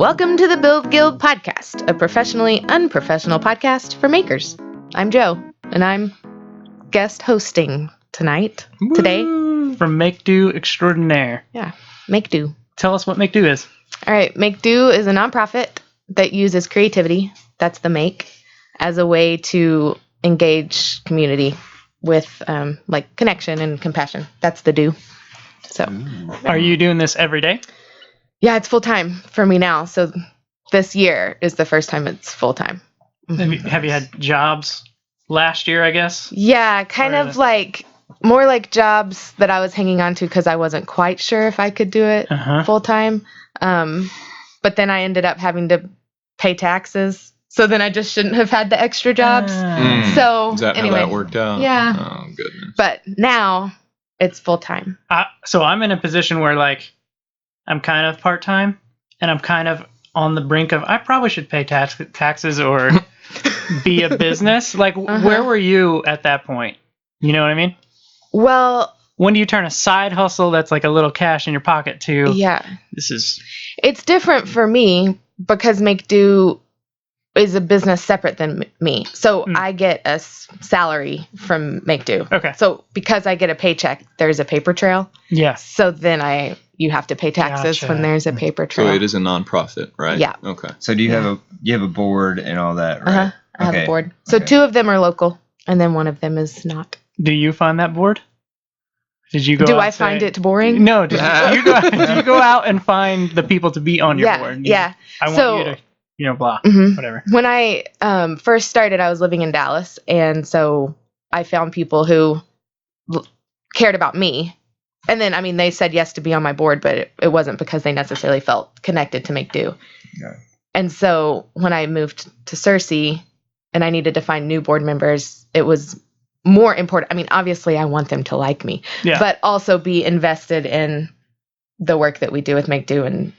Welcome to the Build Guild podcast, a professionally unprofessional podcast for makers. I'm Jo, and I'm guest hosting today. From Make.Do extraordinaire. Yeah, Make.Do. Tell us what Make.Do is. All right, Make.Do is a nonprofit that uses creativity, that's the make, as a way to engage community with like connection and compassion. That's the do. So, Are you doing this every day? yeah, it's full time for me now. So this year is the first time it's full time. Have you had jobs last year, I guess? Yeah, kind of like more like jobs that I was hanging on to because I wasn't quite sure if I could do it full time. But then I ended up having to pay taxes. So then I just shouldn't have had the extra jobs. So Is that anyway, how that worked out? Yeah. Oh, goodness. But now it's full time. So I'm in a position where like I'm kind of part-time and I'm kind of on the brink of I probably should pay taxes or be a business. Like where were you at that point? You know what I mean? Well, when do you turn a side hustle that's like a little cash in your pocket to it's different for me because Make.Do is a business separate than me. So I get a salary from Make.Do. Okay. So because I get a paycheck, there's a paper trail. Yes. So then you have to pay taxes when there's a paper trail. So it is a nonprofit, right? Yeah. Okay. So do you have a board and all that, right? I have a board. So 2 of them are local and then 1 of them is not. Do you find that bored? Did you go? Do I find it boring? No. Did you go out and find the people to be on your board? Yeah. I want you to. Blah, whatever. When I first started, I was living in Dallas, and so I found people who cared about me. And then, they said yes to be on my board, but it wasn't because they necessarily felt connected to Make.Do. Yeah. And so when I moved to Searcy and I needed to find new board members, it was more important. Obviously, I want them to like me, but also be invested in the work that we do with Make.Do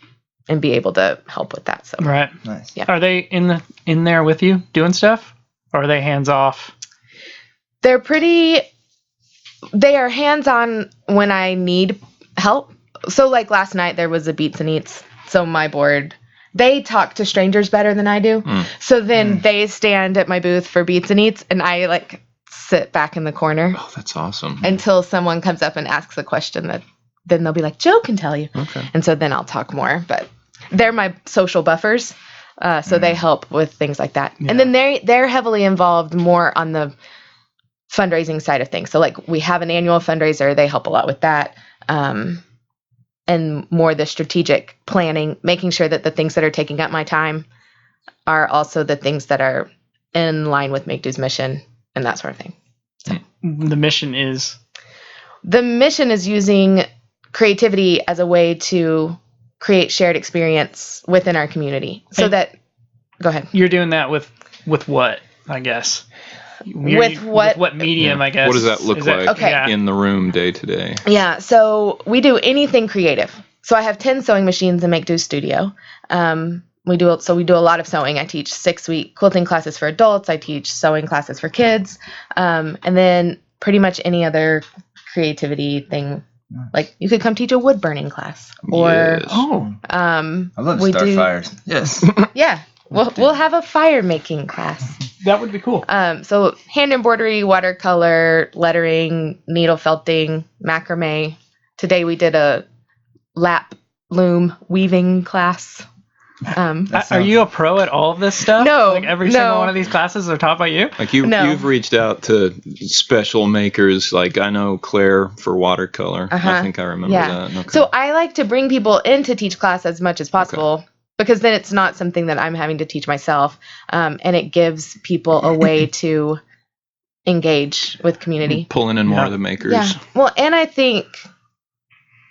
and be able to help with that. So right. Nice. Yeah. Are they in there with you doing stuff? Or are they hands off? They are hands on when I need help. So like last night there was a Beats and Eats. So my board, they talk to strangers better than I do. So then they stand at my booth for Beats and Eats and I like sit back in the corner. Oh, that's awesome. Until someone comes up and asks a question that then they'll be like, Jo can tell you. Okay. And so then I'll talk more, but they're my social buffers. So they help with things like that. Yeah. And then they're heavily involved more on the fundraising side of things. So like we have an annual fundraiser, they help a lot with that. And more the strategic planning, making sure that the things that are taking up my time are also the things that are in line with Make.Do's mission and that sort of thing. So. The mission is? The mission is using creativity as a way to create shared experience within our community. So go ahead. You're doing that with what, I guess? With what medium, I guess? What does that look like in the room day to day? Yeah, so we do anything creative. So I have 10 sewing machines in Make.Do studio. We do a lot of sewing. I teach 6-week quilting classes for adults. I teach sewing classes for kids. And then pretty much any other creativity thing. Like you could come teach a wood burning class, or I love to start fires. Yes. Yeah, we'll have a fire making class. That would be cool. So hand embroidery, watercolor, lettering, needle felting, macrame. Today we did a lap loom weaving class. Are you a pro at all of this stuff? No. Like every single one of these classes are taught by you? Like you've reached out to special makers, like I know Claire for watercolor. I think I remember that. Okay. So I like to bring people in to teach class as much as possible because then it's not something that I'm having to teach myself. And it gives people a way to engage with community. Pulling in more of the makers. Yeah. Well, and I think,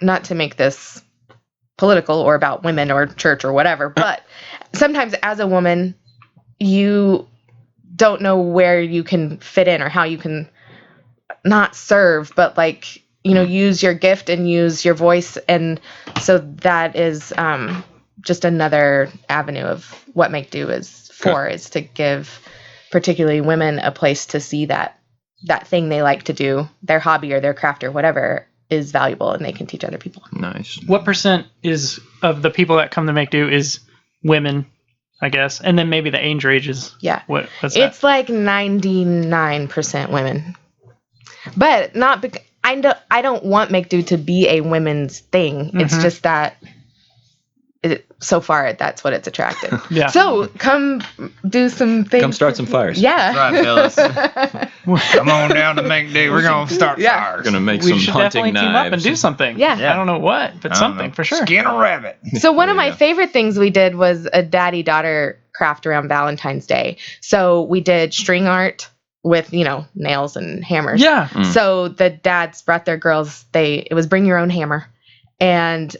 not to make this political or about women or church or whatever, but sometimes as a woman, you don't know where you can fit in or how you can not serve, but like, use your gift and use your voice. And so that is just another avenue of what Make.Do is for, is to give particularly women a place to see that thing they like to do, their hobby or their craft or whatever, is valuable and they can teach other people. Nice. What % is of the people that come to Make.Do is women, I guess, and then maybe the age ranges. Yeah. What's that? It's like 99% women. But not because I don't want Make.Do to be a women's thing. Mm-hmm. It's just that so far that's what it's attracted. Yeah. So come do some things. Come start some fires. Yeah. That's right, fellas. Come on down to Make.Do. We're going to start fires. We're going to make we some hunting knives. We should definitely team up and do something. Yeah. I don't know what, but something for sure. Skin a rabbit. So one of my favorite things we did was a daddy-daughter craft around Valentine's Day. So we did string art with, nails and hammers. Yeah. So the dads brought their girls, it was bring your own hammer. And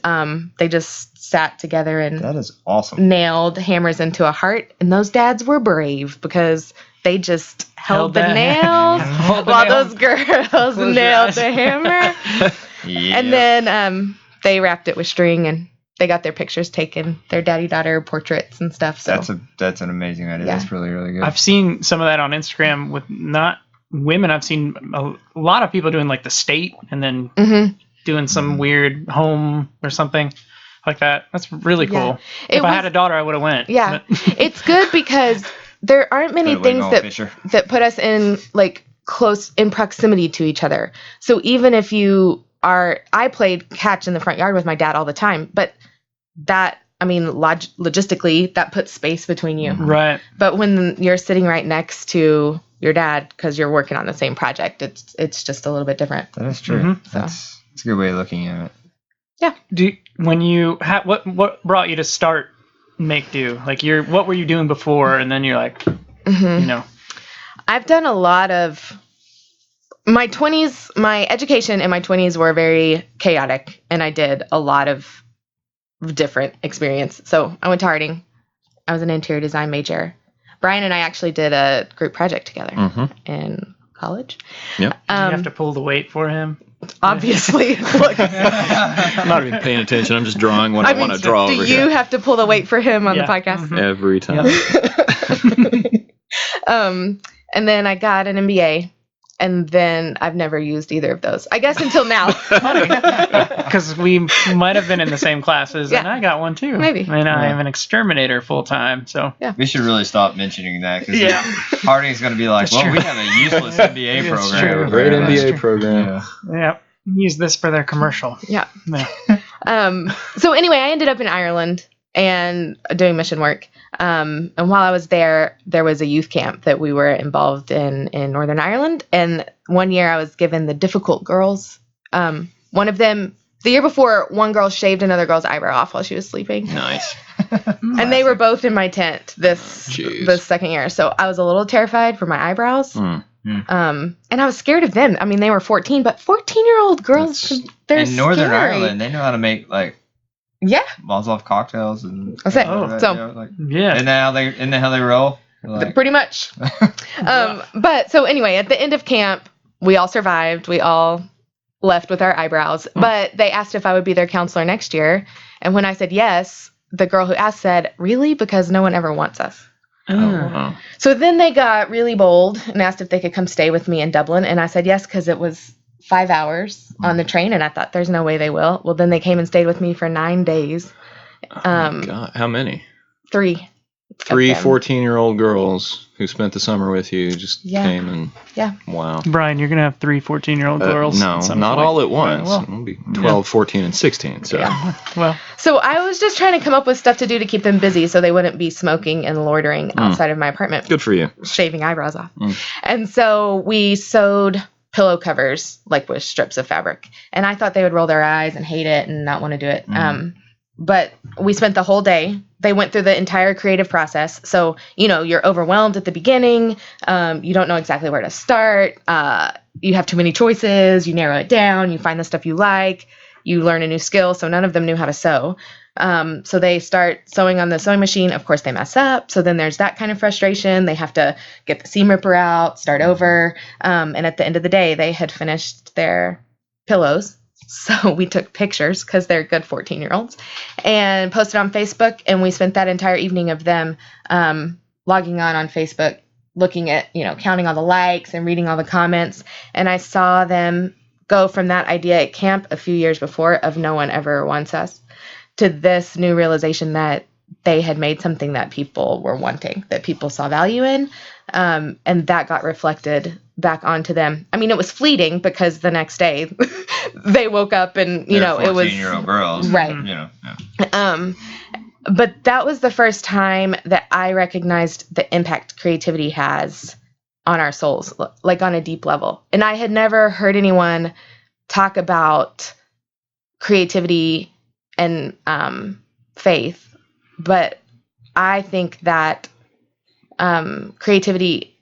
they just sat together and that is awesome. Nailed hammers into a heart. And those dads were brave because they just held the nails while those girls nailed the hammer. Yeah. And then they wrapped it with string and they got their pictures taken, their daddy-daughter portraits and stuff. So that's an amazing idea. Yeah. That's really, really good. I've seen some of that on Instagram with not women. I've seen a lot of people doing like the state and then doing some weird home or something like that. That's really cool. Yeah. If I had a daughter, I would have went. Yeah. It's good because there aren't many things that put us in like close in proximity to each other. So even if I played catch in the front yard with my dad all the time, but logistically that puts space between you. Right. But when you're sitting right next to your dad because you're working on the same project, it's just a little bit different. That is true. Mm-hmm. That's a good way of looking at it. Yeah. What brought you to start Make.Do? Like what were you doing before, and then you're like, I've done a lot of my 20s. My education in my 20s were very chaotic, and I did a lot of different experience. So I went to Harding. I was an interior design major. Brian and I actually did a group project together in college. Yep. Did you have to pull the weight for him? Obviously. Look, I'm not even paying attention. I'm just drawing what I want to draw over here. Do you have to pull the weight for him on the podcast? Mm-hmm. Every time. Yeah. And then I got an MBA, and then I've never used either of those. I guess until now. Because we might have been in the same classes, and I got one too. Maybe. And I am an exterminator full time, so. Yeah. We should really stop mentioning that, because Harding's going to be like, we have a useless MBA program. True. Great MBA program. Yeah. Use this for their commercial. Yeah. So anyway, I ended up in Ireland and doing mission work. And while I was there was a youth camp that we were involved in Northern Ireland. And one year I was given the difficult girls. One of them, the year before, one girl shaved another girl's eyebrow off while she was sleeping. Nice. And they were both in my tent this second year. So I was a little terrified for my eyebrows. And I was scared of them. I mean, they were 14, but 14-year-old girls, they're in Northern scary. Ireland, they know how to make Molotov cocktails and that's it. Isn't that how they roll? Like, pretty much. But so anyway, at the end of camp, we all survived. We all left with our eyebrows. But they asked if I would be their counselor next year, and when I said yes, the girl who asked said, "Really? Because no one ever wants us." Oh, wow. So then they got really bold and asked if they could come stay with me in Dublin, and I said yes because it was 5 hours on the train, and I thought there's no way they will. Well, then they came and stayed with me for 9 days. Oh my God. How many? 3. 3 14-year-old girls who spent the summer with you just came and wow. Brian, you're gonna have 3 14-year-old girls. No, not all at once. It'll be 12, 14, and 16. So so I was just trying to come up with stuff to do to keep them busy, so they wouldn't be smoking and loitering outside of my apartment. Good for you. Shaving eyebrows off. And so we sewed pillow covers like with strips of fabric, and I thought they would roll their eyes and hate it and not want to do it. But we spent the whole day. They went through the entire creative process. So, you're overwhelmed at the beginning. You don't know exactly where to start. You have too many choices. You narrow it down. You find the stuff you like. You learn a new skill. So none of them knew how to sew. So they start sewing on the sewing machine. Of course, they mess up. So then there's that kind of frustration. They have to get the seam ripper out, start over. And at the end of the day, they had finished their pillows. So we took pictures because they're good 14-year-olds and posted on Facebook. And we spent that entire evening of them logging on Facebook, looking at, counting all the likes and reading all the comments. And I saw them go from that idea at camp a few years before of no one ever wants us to this new realization that they had made something that people were wanting, that people saw value in. And that got reflected back onto them. I mean, it was fleeting because the next day they woke up and, it was 14-year-old girls. Right. Yeah. But that was the first time that I recognized the impact creativity has on our souls, like on a deep level. And I had never heard anyone talk about creativity and faith, but I think that creativity,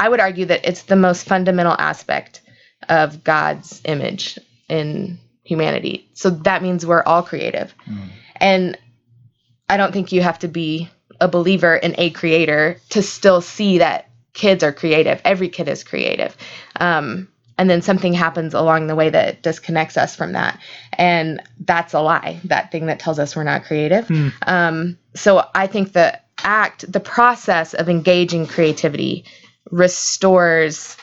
I would argue that it's the most fundamental aspect of God's image in humanity. So that means we're all creative. And I don't think you have to be a believer in a creator to still see that kids are creative. Every kid is creative. And then something happens along the way that disconnects us from that. And that's a lie, that thing that tells us we're not creative. So I think the process of engaging creativity restores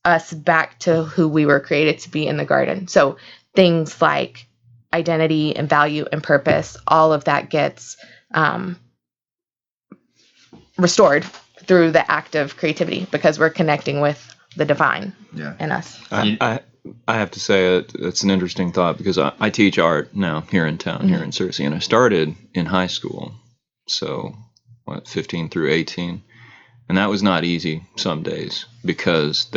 us back to who we were created to be in the garden. So things like identity and value and purpose, all of that gets restored through the act of creativity because we're connecting with the divine in us. I have to say it's an interesting thought because I teach art now here in town, here in Searcy, and I started in high school, so 15 through 18, and that was not easy some days because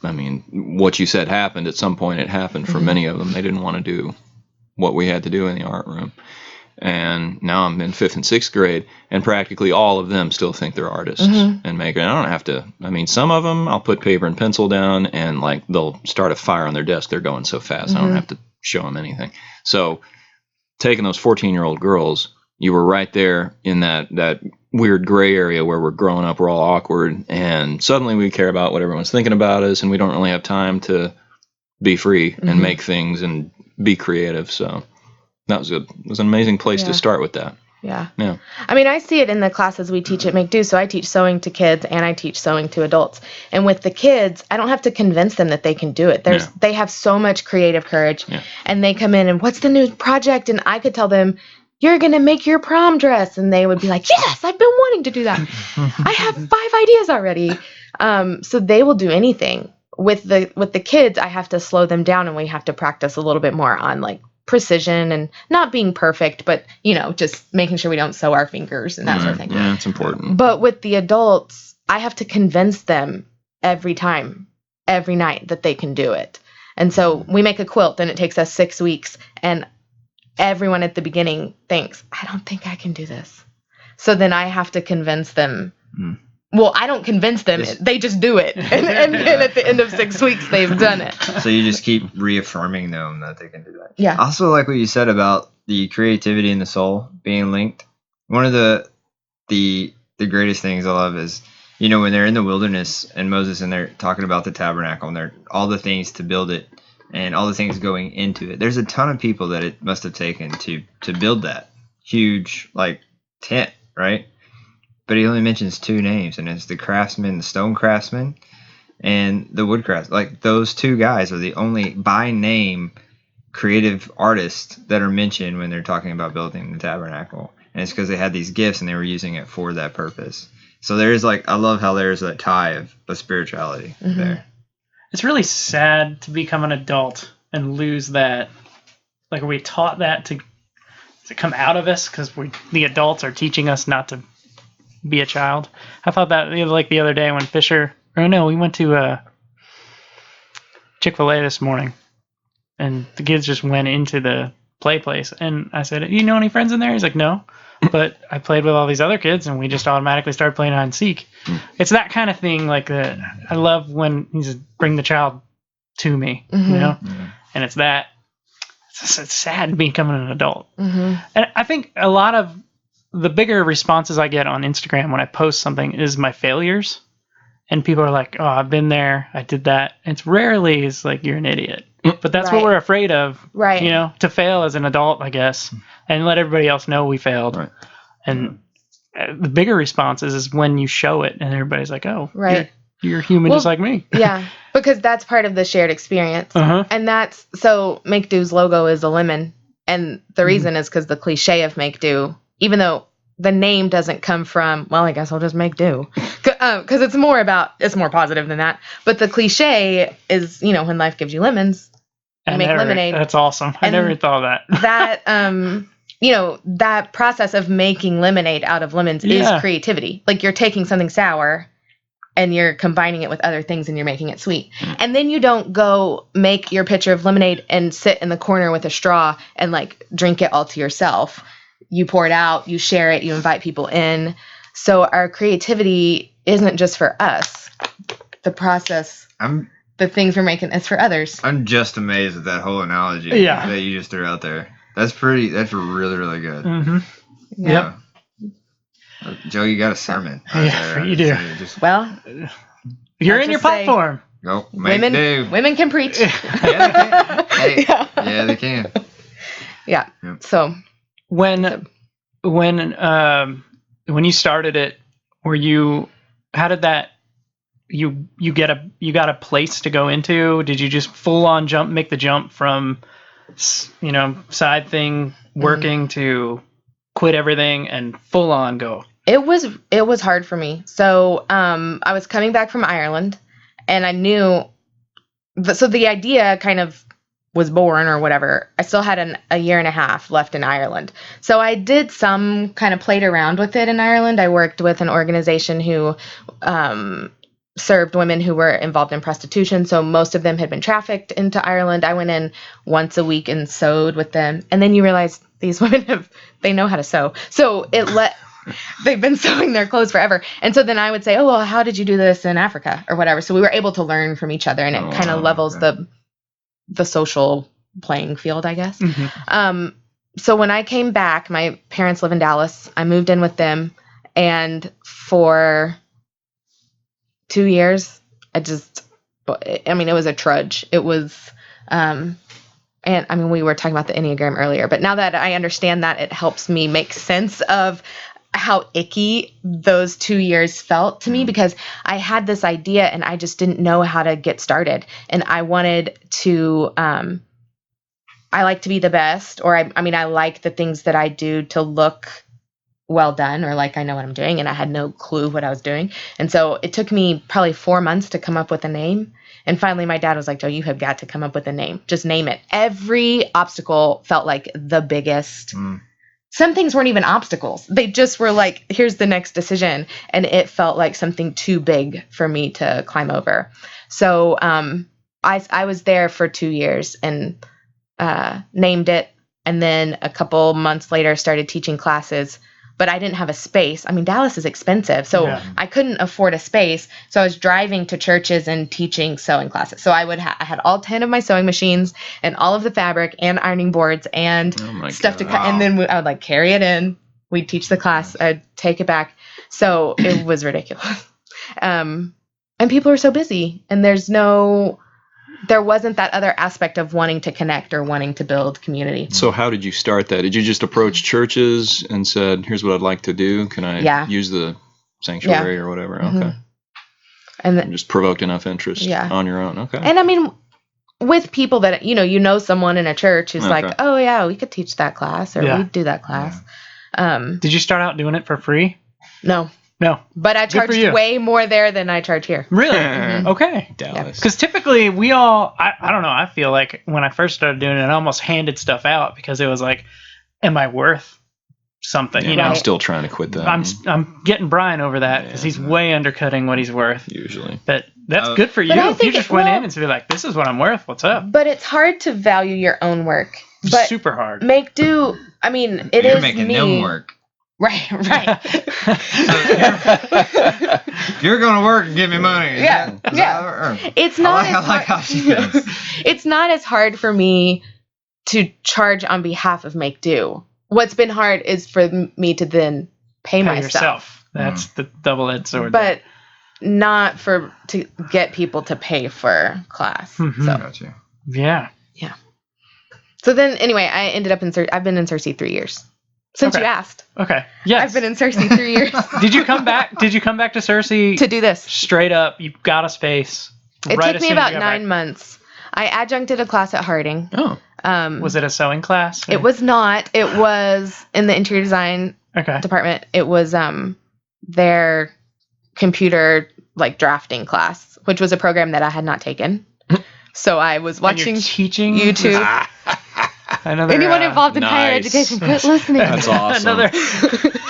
what you said happened at some point. It happened for many of them. They didn't want to do what we had to do in the art room. And now I'm in 5th and 6th grade, and practically all of them still think they're artists and makers. I don't have to. Some of them I'll put paper and pencil down, and they'll start a fire on their desk. They're going so fast, I don't have to show them anything. So, taking those 14-year-old girls, you were right there in that weird gray area where we're growing up, we're all awkward, and suddenly we care about what everyone's thinking about us, and we don't really have time to be free and make things and be creative. So. That was it was an amazing place to start with that. Yeah. I see it in the classes we teach at Make.Do. So I teach sewing to kids and I teach sewing to adults. And with the kids, I don't have to convince them that they can do it. They have so much creative courage. Yeah. And they come in and what's the new project? And I could tell them, you're going to make your prom dress. And they would be like, yes, I've been wanting to do that. I have 5 ideas already. So they will do anything. With the kids, I have to slow them down and we have to practice a little bit more on precision and not being perfect, but just making sure we don't sew our fingers and that sort of thing. Yeah, it's important. But with the adults, I have to convince them every time, every night that they can do it. And so we make a quilt and it takes us 6 weeks and everyone at the beginning thinks, I don't think I can do this. So then I have to convince them. Well, I don't convince them. They just do it. And then at the end of 6 weeks, they've done it. So you just keep reaffirming them that they can do that. Yeah. Also, like what you said about the creativity and the soul being linked. One of the greatest things I love is, when they're in the wilderness and Moses and they're talking about the tabernacle and they're all the things to build it and all the things going into it. There's a ton of people that it must have taken to build that huge tent, right? But he only mentions 2 names, and it's the craftsman, the stone craftsman, and the wood craftsman. Those 2 guys are the only, by name, creative artists that are mentioned when they're talking about building the tabernacle. And it's because they had these gifts, and they were using it for that purpose. So there's, I love how there's that tie of spirituality there. It's really sad to become an adult and lose that. Are we taught that to come out of us because the adults are teaching us not to be a child. I thought that the other day when we went to Chick-fil-A this morning and the kids just went into the play place and I said, you know any friends in there? He's like, no, but I played with all these other kids and we just automatically started playing hide and seek. It's that kind of thing. I love when he says, bring the child to me, and it's that. It's sad becoming an adult. And I think a lot of the bigger responses I get on Instagram when I post something is my failures. And people are like, oh, I've been there. I did that. It's rarely you're an idiot. But that's what we're afraid of, right? To fail as an adult, I guess, and let everybody else know we failed. Right. And the bigger responses is when you show it and everybody's like, oh, right. You're human just like me. Yeah, because that's part of the shared experience. And that's, so Make.Do's logo is a lemon. And the reason is because the cliche of Make.Do, even though the name doesn't come from, well, I guess I'll just make do. Because it's more positive than that. But the cliche is, when life gives you lemons, you make lemonade. That's awesome. I never thought of that. That, that process of making lemonade out of lemons is creativity. Like you're taking something sour and you're combining it with other things and you're making it sweet. And then you don't go make your pitcher of lemonade and sit in the corner with a straw and like drink it all to yourself. You pour it out, you share it, you invite people in. So our creativity isn't just for us. The process, the things we're making is for others. I'm just amazed at that whole analogy that you just threw out there. That's really, really good. Mm-hmm. Yeah. Joe, you got a sermon. You do. Well, you're in your platform. Go, Make.Do. Women can preach. Yeah, they can. Yeah, they can. Yeah. So when you started it, how did that, you got a place to go into? Did you just full on make the jump from, side thing working to quit everything and full on go? It was hard for me. So I was coming back from Ireland and I knew, so the idea kind of was born or whatever. I still had a year and a half left in Ireland. So I did some kind of played around with it in Ireland. I worked with an organization who served women who were involved in prostitution. So most of them had been trafficked into Ireland. I went in once a week and sewed with them. And then you realize these women they know how to sew. So they've been sewing their clothes forever. And so then I would say, oh, well, how did you do this in Africa or whatever? So we were able to learn from each other and it kind of levels the social playing field, I guess. Mm-hmm. So when I came back, my parents live in Dallas. I moved in with them. And for 2 years, it was a trudge. It was, we were talking about the Enneagram earlier, but now that I understand that, it helps me make sense of how icky those 2 years felt to me, because I had this idea and I just didn't know how to get started. And I wanted to, I like to be the best, or I like the things that I do to look well done, or like I know what I'm doing, and I had no clue what I was doing. And so it took me probably 4 months to come up with a name. And finally my dad was like, Joe, you have got to come up with a name. Just name it. Every obstacle felt like the biggest. Some things weren't even obstacles. They just were like, here's the next decision. And it felt like something too big for me to climb over. So I was there for 2 years and named it. And then a couple months later started teaching classes. But I didn't have a space. Dallas is expensive, so I couldn't afford a space. So I was driving to churches and teaching sewing classes. So I had all 10 of my sewing machines and all of the fabric and ironing boards and stuff to cut. And then I would carry it in. We'd teach the class. I'd take it back. So it was ridiculous. And people are so busy, and there wasn't that other aspect of wanting to connect or wanting to build community. So how did you start that? Did you just approach churches and said, here's what I'd like to do? Can I use the sanctuary or whatever? Mm-hmm. Okay. And just provoked enough interest on your own. Okay. And with people that, someone in a church who's like, oh yeah, we could teach that class, or we'd do that class. Yeah. Did you start out doing it for free? No. But I charged way more there than I charge here. Really? Mm-hmm. Okay. Dallas. Because typically we all, I don't know, I feel like when I first started doing it, I almost handed stuff out because it was like, am I worth something? Yeah, I'm still trying to quit that. I'm getting Brian over that because he's way undercutting what he's worth. Usually. But that's good for you. If you just went in and be like, this is what I'm worth, what's up? But it's hard to value your own work. But super hard. Make.Do, You're making them work. Right. If you're going to work and give me money. It's not I like how she thinks. It's not as hard for me to charge on behalf of Make.Do. What's been hard is for me to then pay myself. Yourself. That's the double-edged sword. But not to get people to pay for class. Mm-hmm. So. Gotcha. Yeah. So then, anyway, I ended up I've been in Cersei 3 years. Since you asked. Okay. Yes. I've been in Cersei 3 years. Did you come back to Cersei? To do this. Straight up, you got a space. It took me about 9 months. I adjuncted a class at Harding. Oh. Was it a sewing class? It was not. It was in the interior design Okay. department. It was their computer like drafting class, which was a program that I had not taken. So I was watching And you're teaching YouTube. another, Anyone involved in higher nice. education, quit listening. That's awesome. Another.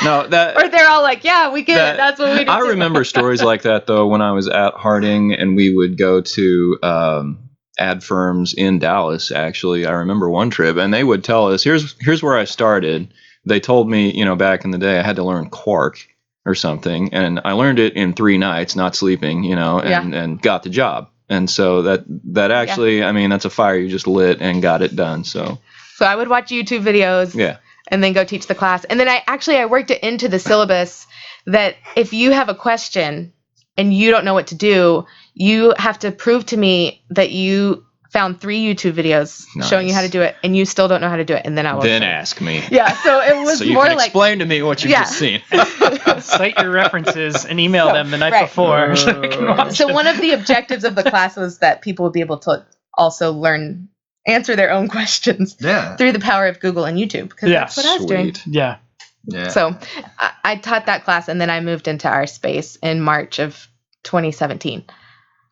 No, that Or they're all like, yeah, we get it. That's what we do. I too. remember stories like that though when I was at Harding and we would go to ad firms in Dallas. Actually, I remember one trip and they would tell us, here's where I started. They told me, back in the day I had to learn Quark or something, and I learned it in 3 nights, not sleeping, and got the job. And so that actually, I mean, that's a fire you just lit and got it done. So I would watch YouTube videos. Yeah. And then go teach the class. And then I worked it into the syllabus that if you have a question and you don't know what to do, you have to prove to me that you found 3 YouTube videos showing you how to do it, and you still don't know how to do it, and then I will ask me. Yeah, so it was So you more can like explain to me what you've just seen. Cite your references and email them the night before. So I can watch So them. one of the objectives of the class was that people would be able to also answer their own questions through the power of Google and YouTube, because that's what I was doing. Yeah. Yeah. So I taught that class, and then I moved into our space in March of 2017.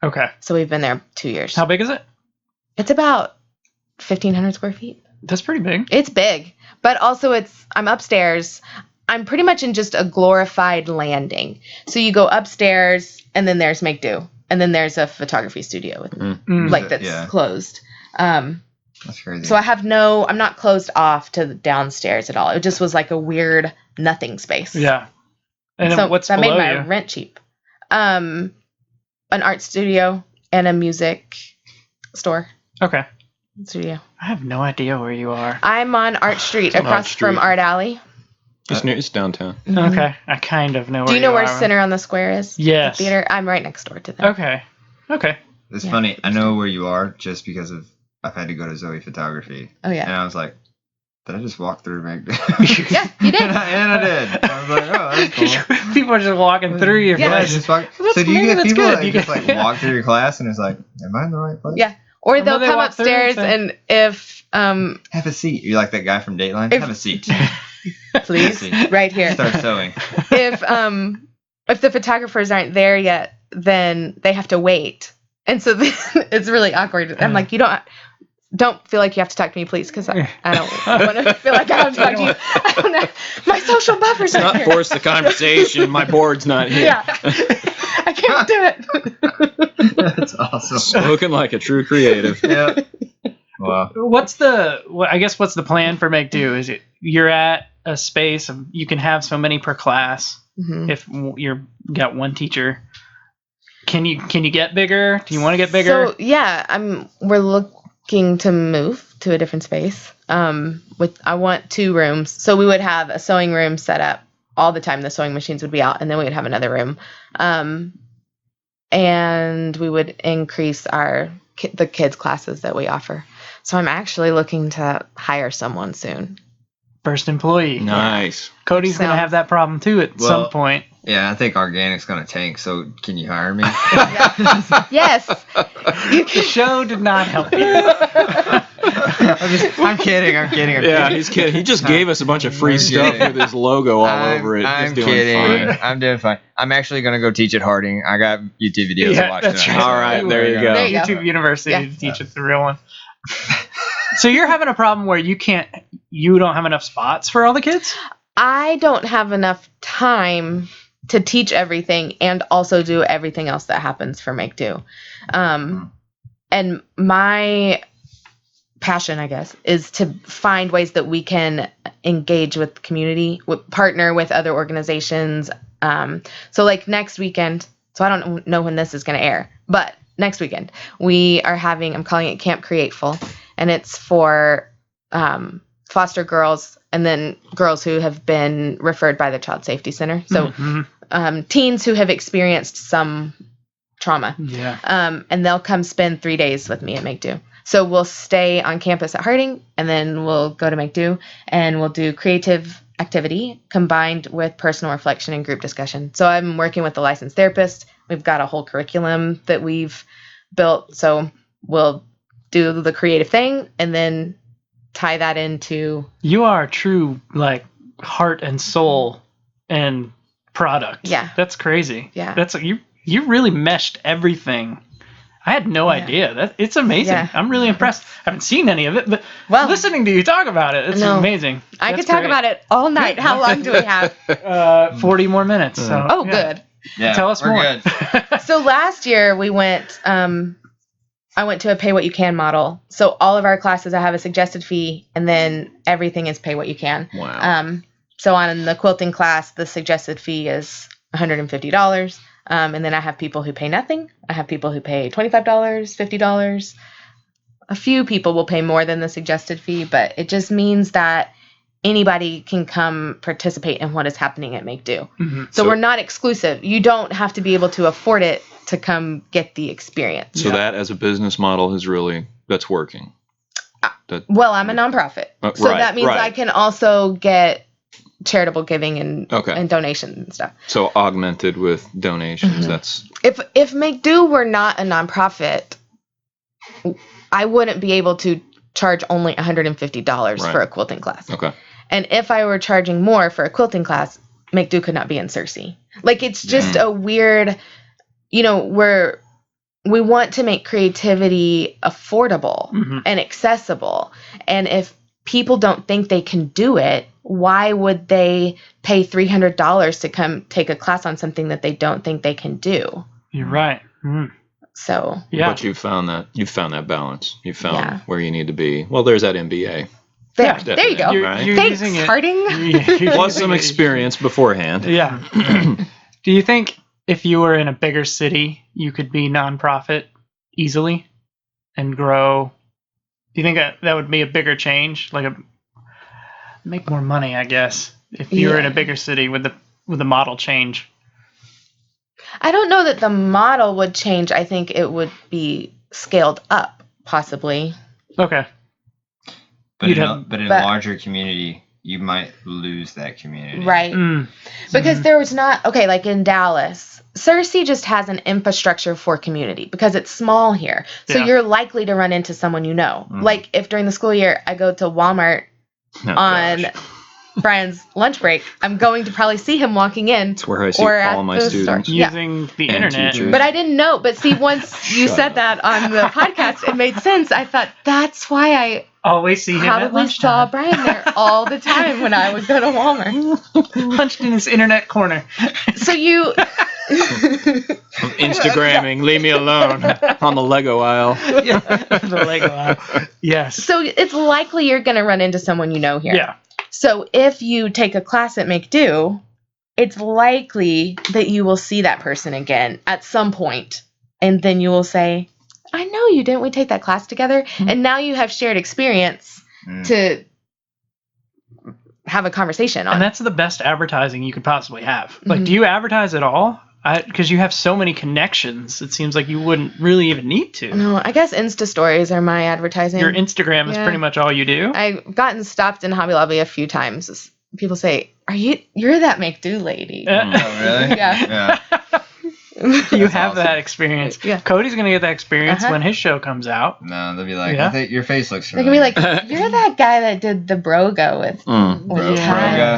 Okay. So we've been there 2 years. How big is it? It's about 1,500 square feet. That's pretty big. It's big, but also I'm upstairs. I'm pretty much in just a glorified landing. So you go upstairs, and then there's Make.Do, and then there's a photography studio with that's closed. That's crazy. So I'm not closed off to the downstairs at all. It just was like a weird nothing space. Yeah. And so what's that below made my you? rent cheap. An art studio and a music store. Okay. Studio. I have no idea where you are. I'm on Art Street, on across Art Street. from Art Alley. It's downtown. Okay. I kind of know where Do you know where are. Center on the Square is? Yes. The theater? I'm right next door to them. Okay. It's funny. I know where you are just because I've had to go to Zoe Photography. Oh, yeah. And I was like, did I just walk through Make.Do? Yeah, you did. and I did. I was like, oh, that's cool. People are just walking through your Yeah. place. So do you maybe get that's people good. that You just get- like walk through your class and it's like, am I in the right place? Yeah. Or And they'll then they come walk through upstairs, and and if, Have a seat. You're like that guy from Dateline. If- Have a seat. please, See. right here. Start sewing. If the photographers aren't there yet, then they have to wait. And so then it's really awkward. I'm like, you don't feel like you have to talk to me, please, because I don't want to feel like I have to talk to you. I don't know. My social buffers are Not here. force the conversation. My board's not here. Yeah. I can't do it. That's awesome. Spoken like a true creative. Yeah. Wow. What's the plan for Make.Do? Is it you're at a space of you can have so many per class Mhm. if you're got one teacher? Can you get bigger? Do you want to get bigger? So yeah, we're looking to move to a different space. I want 2 rooms, so we would have a sewing room set up all the time. The sewing machines would be out, and then we would have another room, and we would increase the kids classes that we offer. So I'm actually looking to hire someone soon. First employee. Nice. Cody's gonna So- have that problem too at some point. Yeah, I think organic's gonna tank. So can you hire me? Yes, you The can. show did not help you. I'm kidding. Yeah, he's kidding. He just gave us a bunch of free I'm stuff kidding. with his logo all over it. I'm He's doing kidding. fine. I'm doing fine. I'm actually gonna go teach at Harding. I got YouTube videos to Yeah, watch that's tonight. right. All right, there you go. There you go. YouTube University Yeah. to teach it the real one. So you're having a problem where you don't have enough spots for all the kids? I don't have enough time to teach everything and also do everything else that happens for Make.Do. And my passion, I guess, is to find ways that we can engage with the community, partner with other organizations. So like next weekend, so I don't know when this is going to air, but next weekend we are having, I'm calling it Camp Createful, and it's for foster girls and then girls who have been referred by the Child Safety Center. So teens who have experienced some trauma. Yeah. And they'll come spend 3 days with me at Make.Do. So we'll stay on campus at Harding, and then we'll go to Make.Do, and we'll do creative activity combined with personal reflection and group discussion. So I'm working with a licensed therapist. We've got a whole curriculum that we've built. So we'll do the creative thing and then tie that into. You are a true, like, heart and soul and product. Yeah. That's crazy. Yeah. That's you really meshed everything. I had no idea. It's amazing. Yeah. I'm really impressed. I haven't seen any of it, but Well, listening to you talk about it, it's amazing. I could talk about it all night. How long do we have? 40 more minutes. So, Oh, good. Yeah, Tell us we're more. good. So last year we went, I went to a pay what you can model. So all of our classes, I have a suggested fee, and then everything is pay what you can. Wow. So on the quilting class, the suggested fee is $150. And then I have people who pay nothing. I have people who pay $25, $50. A few people will pay more than the suggested fee, but it just means that anybody can come participate in what is happening at Make.Do. Mm-hmm. So we're not exclusive. You don't have to be able to afford it to come get the experience. So that as a business model is really, that's working. Well, I'm a nonprofit. So that means I can also get charitable giving and donations and stuff. So augmented with donations. That's if Make.Do were not a nonprofit, I wouldn't be able to charge only $150 for a quilting class. Okay. And if I were charging more for a quilting class, Make.Do could not be in Cersei. Like, it's just a weird, we want to make creativity affordable and accessible. And if people don't think they can do it, why would they pay $300 to come take a class on something that they don't think they can do? You're right. So but you found that balance. You found where you need to be. Well, there's that MBA. There you go. You're Thanks, using it. Harding. Plus some experience beforehand. Yeah. Do you think if you were in a bigger city, you could be nonprofit easily and grow? Do you think that would be a bigger change? Like make more money, I guess, if you were in a bigger city with the model change? I don't know that the model would change. I think it would be scaled up, possibly. Okay. But in a larger community, you might lose that community. Right. Because there was not, like in Dallas, Cersei just has an infrastructure for community because it's small here. So you're likely to run into someone you know. Like if during the school year I go to Walmart on Brian's lunch break, I'm going to probably see him walking in. It's where I see all my students. Using the internet. Teachers. But I didn't know. But see, once you said that on the podcast, it made sense. I thought that's why I always see him at probably saw Brian there all the time when I would go to Walmart. Punched in his internet corner. So you... I'm Instagramming, leave me alone, on the Lego aisle. The Lego aisle. Yes. So it's likely you're going to run into someone you know here. Yeah. So if you take a class at Make.Do, it's likely that you will see that person again at some point, and then you will say, I know you, didn't we take that class together? And now you have shared experience to have a conversation on. And that's the best advertising you could possibly have. Like, do you advertise at all? Because you have so many connections, it seems like you wouldn't really even need to. No, I guess Insta stories are my advertising. Your Instagram is pretty much all you do? I've gotten stopped in Hobby Lobby a few times. People say, you're that Make.Do lady. Oh, really? Yeah. You have that experience. Yeah. Cody's going to get that experience when his show comes out. No, they'll be like, I think your face looks familiar. familiar. They're going to be like, you're that guy that did the Broga with Ty.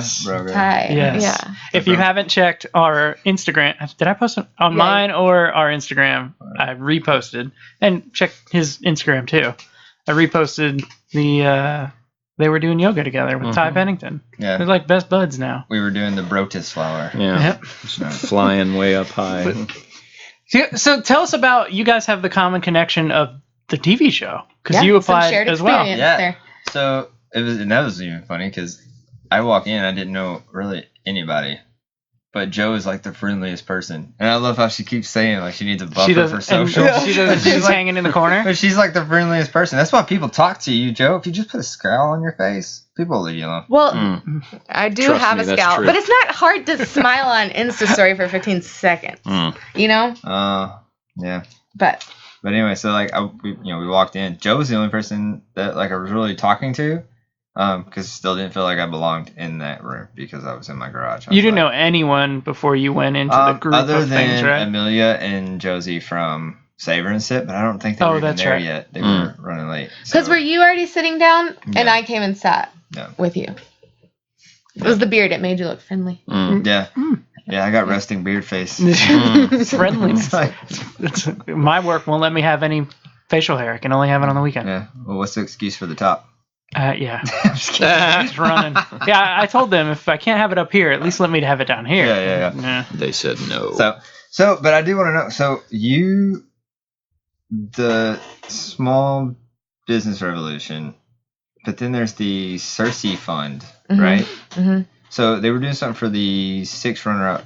Ty. Yes. Yeah. If you haven't checked our Instagram, did I post it on mine or our Instagram? I reposted. And check his Instagram too. I reposted they were doing yoga together with Ty Pennington. Yeah. They're like best buds now. We were doing the Brotus flower. Yeah. Yep. Flying way up high. So tell us about, you guys have the common connection of the TV show, because you applied as well. Yeah. There. So that was even funny because I walk in, I didn't know really anybody. But Jo is like the friendliest person. And I love how she keeps saying like she needs a buffer for social. She's like, hanging in the corner. But she's like the friendliest person. That's why people talk to you, Jo. If you just put a scowl on your face, people will leave you alone. Well, I do have a scowl. But it's not hard to smile on Insta story for 15 seconds. You know? Yeah. But anyway, so like we walked in. Jo was the only person that like I was really talking to. Because still didn't feel like I belonged in that room because I was in my garage. You didn't know anyone before you went into the group other of things, than right? Amelia and Josie from Savor and Sip, but I don't think they were even there yet. They were running late. Because were you already sitting down? Yeah. And I came and sat with you. It was the beard. It made you look friendly. Yeah. Yeah, I got resting beard face. Friendliness. My work won't let me have any facial hair. I can only have it on the weekend. Yeah. Well, what's the excuse for the top? Yeah. Just running. Yeah, I told them if I can't have it up here, at least let me have it down here. Yeah. They said no. So, but I do want to know. So the small business revolution, but then there's the Cersei Fund, right? Mm-hmm. So they were doing something for the 6 runner-up.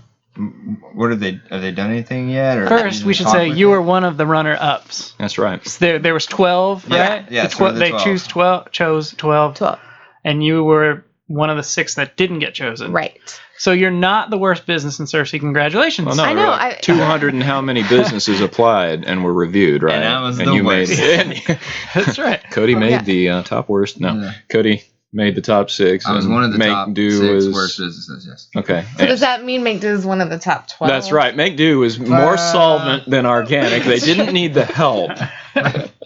What have they done anything yet? Or First, we should say you were one of the runner-ups. That's right. So there was 12, right? Yeah. They chose 12, 12. and you were one of the 6 that didn't get chosen. Right. So you're not the worst business in Cersei. Congratulations. Well, no, I know, like 200 and how many businesses applied and were reviewed, right? And I was the you worst. That's right. Cody made the top worst. No, Yeah. Cody made the top 6. I was and one of the top Make.Do 6 was worst businesses, yes. Okay. So does that mean Make.Do is one of the top 12? That's right. Make.Do was more solvent than organic. They didn't need the help.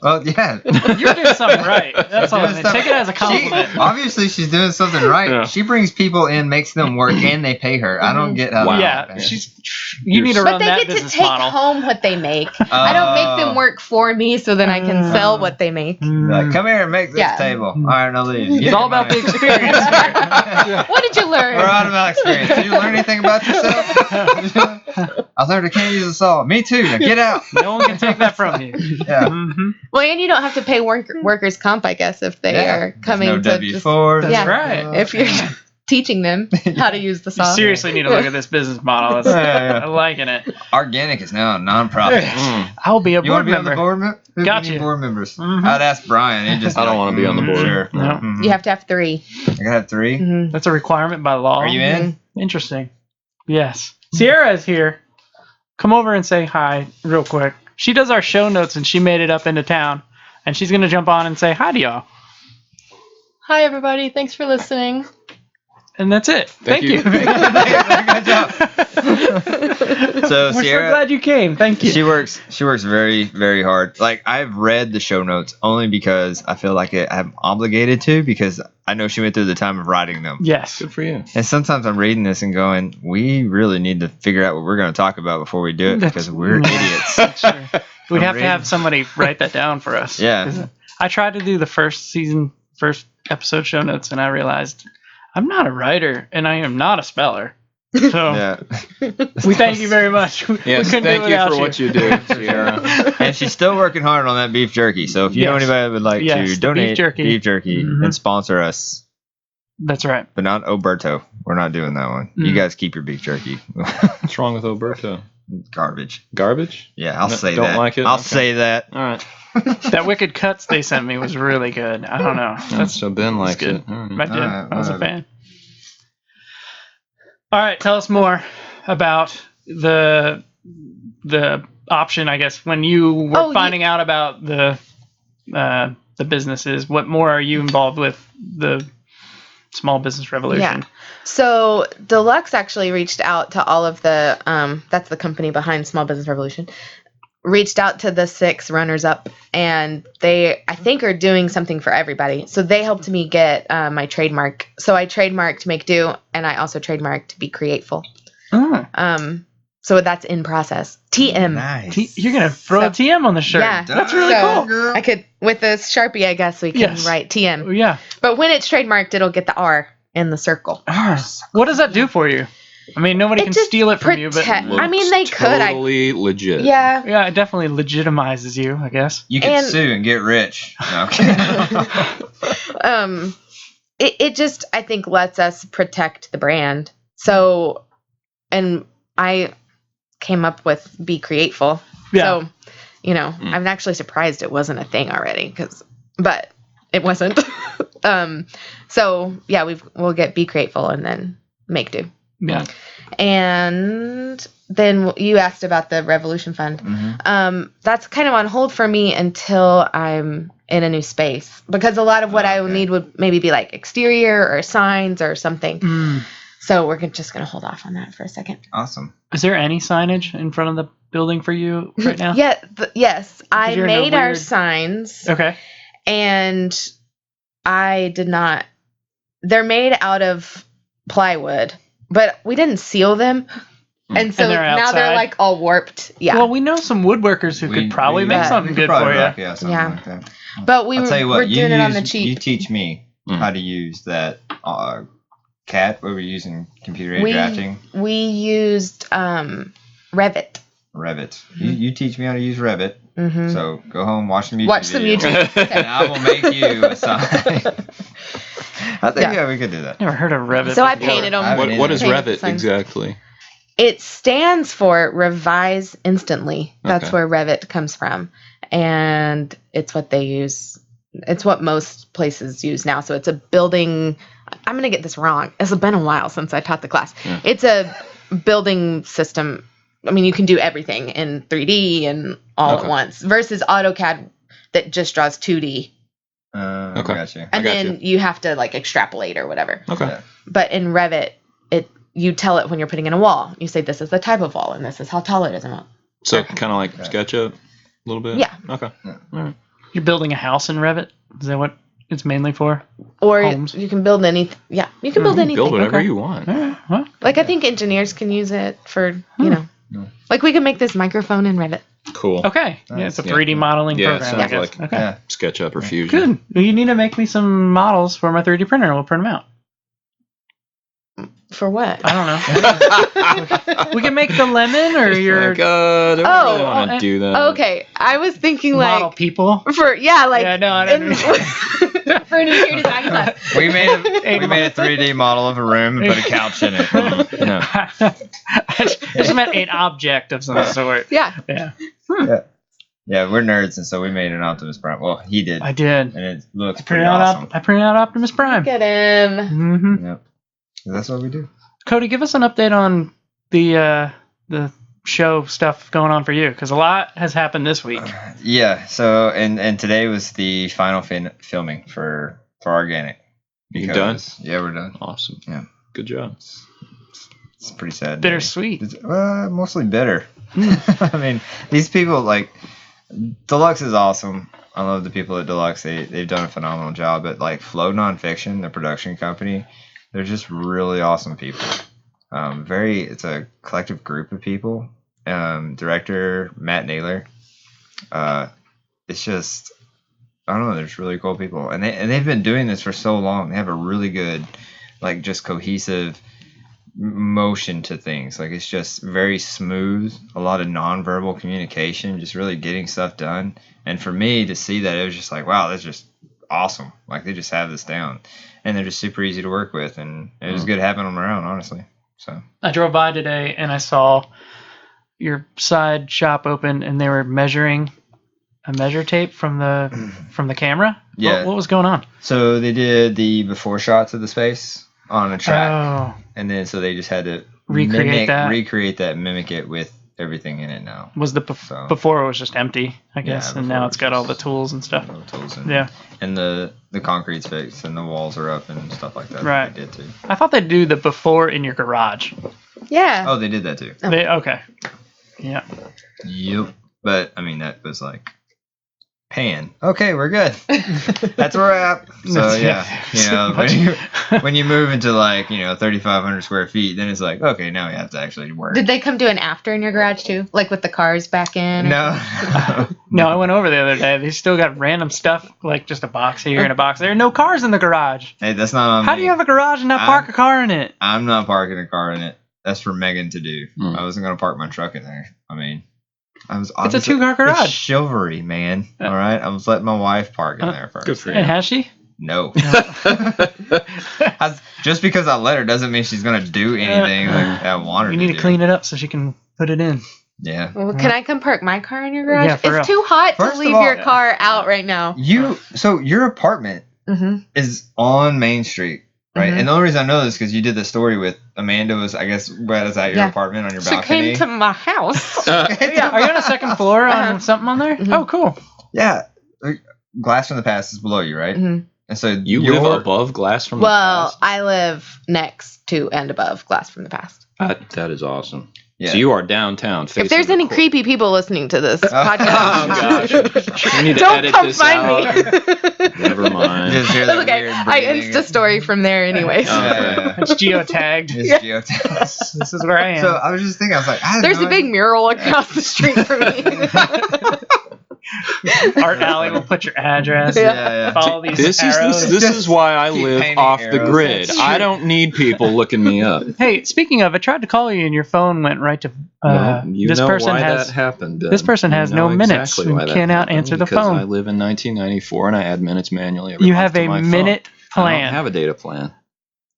Well, yeah. You're doing something right. That's all. Doing Take it as a compliment. Obviously, she's doing something right. Yeah. She brings people in, makes them work, and they pay her. I don't get how. Wow. Yeah, you need to But run they that get to business take model. home what they make. I don't make them work for me so then I can sell what they make. Like, come here and make this Yeah. table. All right, I'll leave. It's all about the experience here. What did you learn? We're all about experience. Did you learn anything about yourself? I learned I can't use a saw. Me too. Now get out. No one can take that from you. Yeah. Mm-hmm. Well, and you don't have to pay workers' comp, I guess, if they are coming no to just, W4. That's Yeah. right. if you're teaching them how to use the You saw. seriously need to look at this business model. I'm liking it. Organic is now a nonprofit. I'll be a You want board to be on the member. board member? Who Gotcha. need board members? Mhm. I'd ask Brian. He'd just I don't want to be on the board. Sure. No. Mhm. You have to have 3. I gotta have 3. Mm-hmm. That's a requirement by law. Are you in? Interesting. Yes. Sierra is here. Come over and say hi real quick. She does our show notes and she made it up into town. And she's going to jump on and say hi to y'all. Hi, everybody. Thanks for listening. And that's it. Thank you. Good job. So We're Sierra, so glad you came. Thank you. she works very, very hard. Like, I've read the show notes only because I feel like I'm obligated to, because I know she went through the time of writing them. Yes. Good for you. And sometimes I'm reading this and going, we really need to figure out what we're going to talk about before we do it, because we're idiots. We'd I'm have to have reading. somebody write that down for us. Yeah. I tried to do the first episode show notes, and I realized I'm not a writer, and I am not a speller. So Yeah. we thank you very much. Yes, we couldn't thank do you without for what you do, Sierra. And she's still working hard on that beef jerky. So if you know Yes. anybody that would like Yes, to the beef donate jerky. and sponsor us, That's right. but not Oberto. We're not doing that one. You guys keep your beef jerky. What's wrong with Oberto? Garbage. Garbage? Yeah, I'll No, say don't that. like it? I'll Okay. say that. All right. That Wicked Cuts they sent me was really good. I don't know. So Ben likes good. it. All right. I did. Alright, I was a whatever. fan. All right, tell us more about the option. I guess when you were finding out about the businesses, what more are you involved with the small business revolution? Yeah. So Deluxe actually reached out to all of the that's the company behind Small Business Revolution. Reached out to the 6 runners up, and they, I think, are doing something for everybody. So they helped me get my trademark. So I trademarked Make.Do, and I also trademarked Be Createful. Oh. So that's in process. TM. Nice. You're gonna throw a TM on the shirt. Yeah, That's really so cool. I could, with this Sharpie, I guess we can Yes. write TM. Yeah. But when it's trademarked, it'll get the R in the circle. What does that do for you? I mean, nobody It can just steal it from you, but I mean, they could. Totally legit. Yeah. yeah, it definitely legitimizes you, I guess. You can And- sue and get rich. No, It just, I think, lets us protect the brand. So, and I came up with Be Createful. Yeah. So, I'm actually surprised it wasn't a thing already, but it wasn't. So yeah, we'll get Be Createful and then Make.Do. Yeah. And then you asked about the Revolution Fund. Mhm. That's kind of on hold for me until I'm in a new space, because a lot of what I would need would maybe be like exterior or signs or something. So we're just going to hold off on that for a second. Awesome. Is there any signage in front of the building for you right now? Yeah. Yes. I you're in a made our weird- signs, Okay. and I did not. They're made out of plywood, but we didn't seal them. And so And they're now they're outside? like all warped. Yeah. Well, we know some woodworkers who could probably make Yeah. something we could good probably for rock you. out something Yeah. like that. but we I'll tell you we're what, doing it on the you cheap. teach me how to use that CAT, where we're using computer-aided drafting. We used Revit. Revit. You teach me how to use Revit. Mm-hmm. So go home, watch some YouTube Watch some videos, YouTube. and I will make you a sign. I think we could do that. Never heard of Revit. So I before. painted them. I haven't What is Painted Revit signs. exactly? It stands for Revise Instantly. That's Okay. where Revit comes from. And it's what they use. It's what most places use now. So it's a building. I'm going to get this wrong. It's been a while since I taught the class. Yeah. It's a building system. I mean, you can do everything in 3D and all Okay. at once versus AutoCAD that just draws 2D. Okay. Gotcha. And got then you have to like extrapolate or whatever. Okay. Yeah. But in Revit, you tell it when you're putting in a wall. You say this is the type of wall and this is how tall it is. So kind of like SketchUp a little bit? Yeah. Okay. All right. You're building a house in Revit? Is that what it's mainly for? Or Homes. you can build anything. Yeah, you can build anything. Build whatever Okay. you want. All right. Well, Like I think engineers can use it for, like we can make this microphone in Revit. Cool. okay. Yeah, it's a Nice. 3D modeling Yeah, it program, I sounds guess. like- okay. Yeah. SketchUp or Fusion. Good. Well, you need to make me some models for my 3D printer and we'll print them out. For what? I don't know. We can make the lemon or your Like, I don't Oh, really want to do that. Okay, I was thinking model like people. for like Yeah, no, I don't for an interior design class. We made a 3D model of a room and put a couch in it. No. I just meant an object of some sort. Yeah. Yeah. Yeah, we're nerds, and so we made an Optimus Prime. Well, he did, I did. and it looks I pretty awesome. printed out Optimus Prime. Get him. Mm-hmm. Yep. That's what we do. Cody, give us an update on the show stuff going on for you, because a lot has happened this week. Yeah. So, and today was the final filming for Organic. You done? Yeah, we're done. Awesome. Yeah. Good job. It's pretty sad. Bittersweet. It's, mostly bitter. I mean, these people, like, Deluxe is awesome. I love the people at Deluxe. They've done a phenomenal job. But, like, Flow Nonfiction, the production company, they're just really awesome people. It's a collective group of people. Director Matt Naylor. It's just, I don't know. There's really cool people, and they've been doing this for so long. They have a really good, like, just cohesive motion to things. Like, it's just very smooth. A lot of nonverbal communication, just really getting stuff done. And for me to see that, it was just like, wow, that's just awesome. Like, they just have this down, and they're just super easy to work with, and it was good having them around, honestly. So I drove by today and I saw your side shop open, and they were measuring a measure tape from the camera. Yeah. What was going on? So they did the before shots of the space on a track, Oh, and then so they just had to Recreate that. mimic it with everything in it now. was the So- before it was just empty, I guess, and before now it it's was got all the just- tools and stuff. Tools Yeah. and the concrete's fixed and the walls are up and stuff like that. Right. They did too. I thought they'd do the before in your garage. Yeah. Oh, they did that too. Okay. Yeah. Yep. But I mean, that was like pan. Okay, we're good. That's where we're at. So yeah, you know, when you move into like 3,500 square feet, then it's like, okay, now we have to actually work. Did they come do an after in your garage too, like with the cars back in? No. No, I went over the other day. They still got random stuff, like just a box here and a box there. No cars in the garage. Hey, that's not on How me. do you have a garage and not park a car in it? I'm not parking a car in it. That's for Megan to do. Hmm. I wasn't gonna park my truck in there. I mean, It's a 2-car garage. It's chivalry, man. All right, I was letting my wife park in there first. Good for you. And has she? No. Just because I let her doesn't mean she's gonna do anything like I want her You to need do. to clean it up so she can put it in. Yeah. Well, can I come park my car in your garage? Yeah, for real. It's too hot First to of leave all- your car out right now. So your apartment Mm-hmm. is on Main Street, right? Mhm. And the only reason I know this is because you did the story with Amanda. Was I guess was at your Yeah. apartment on your She balcony? came to my house. Are you on a second floor on Uh-huh. something on there? Mhm. Oh, cool. Yeah. Glass from the Past is below you, right? Mhm. And so You live above Glass from the Well, Past? I live next to and above Glass from the Past. That is awesome. Yeah. So you are downtown. If there's any creepy people listening to this podcast, gosh. We need to don't edit come this find out. me. Never mind. Just hear That's that okay. weird I breathing. Insta story from there, anyways. Yeah. It's geotagged. It's geotagged. This is where I am. So I was just thinking, I was like, I have There's no a big idea. mural across the street from me. Art Alley will put your address. Yeah. Follow these This arrows. is why I keep live painting off the arrows. grid. That's I true. don't need people looking me up. Hey, speaking of, I tried to call you and your phone went right to. Well, you this know person why has. that happened. this person You has know no minutes exactly and why that cannot happened, answer the because phone. I live in 1994 and I add minutes manually every You month have to a my minute phone. I plan. don't have a data plan.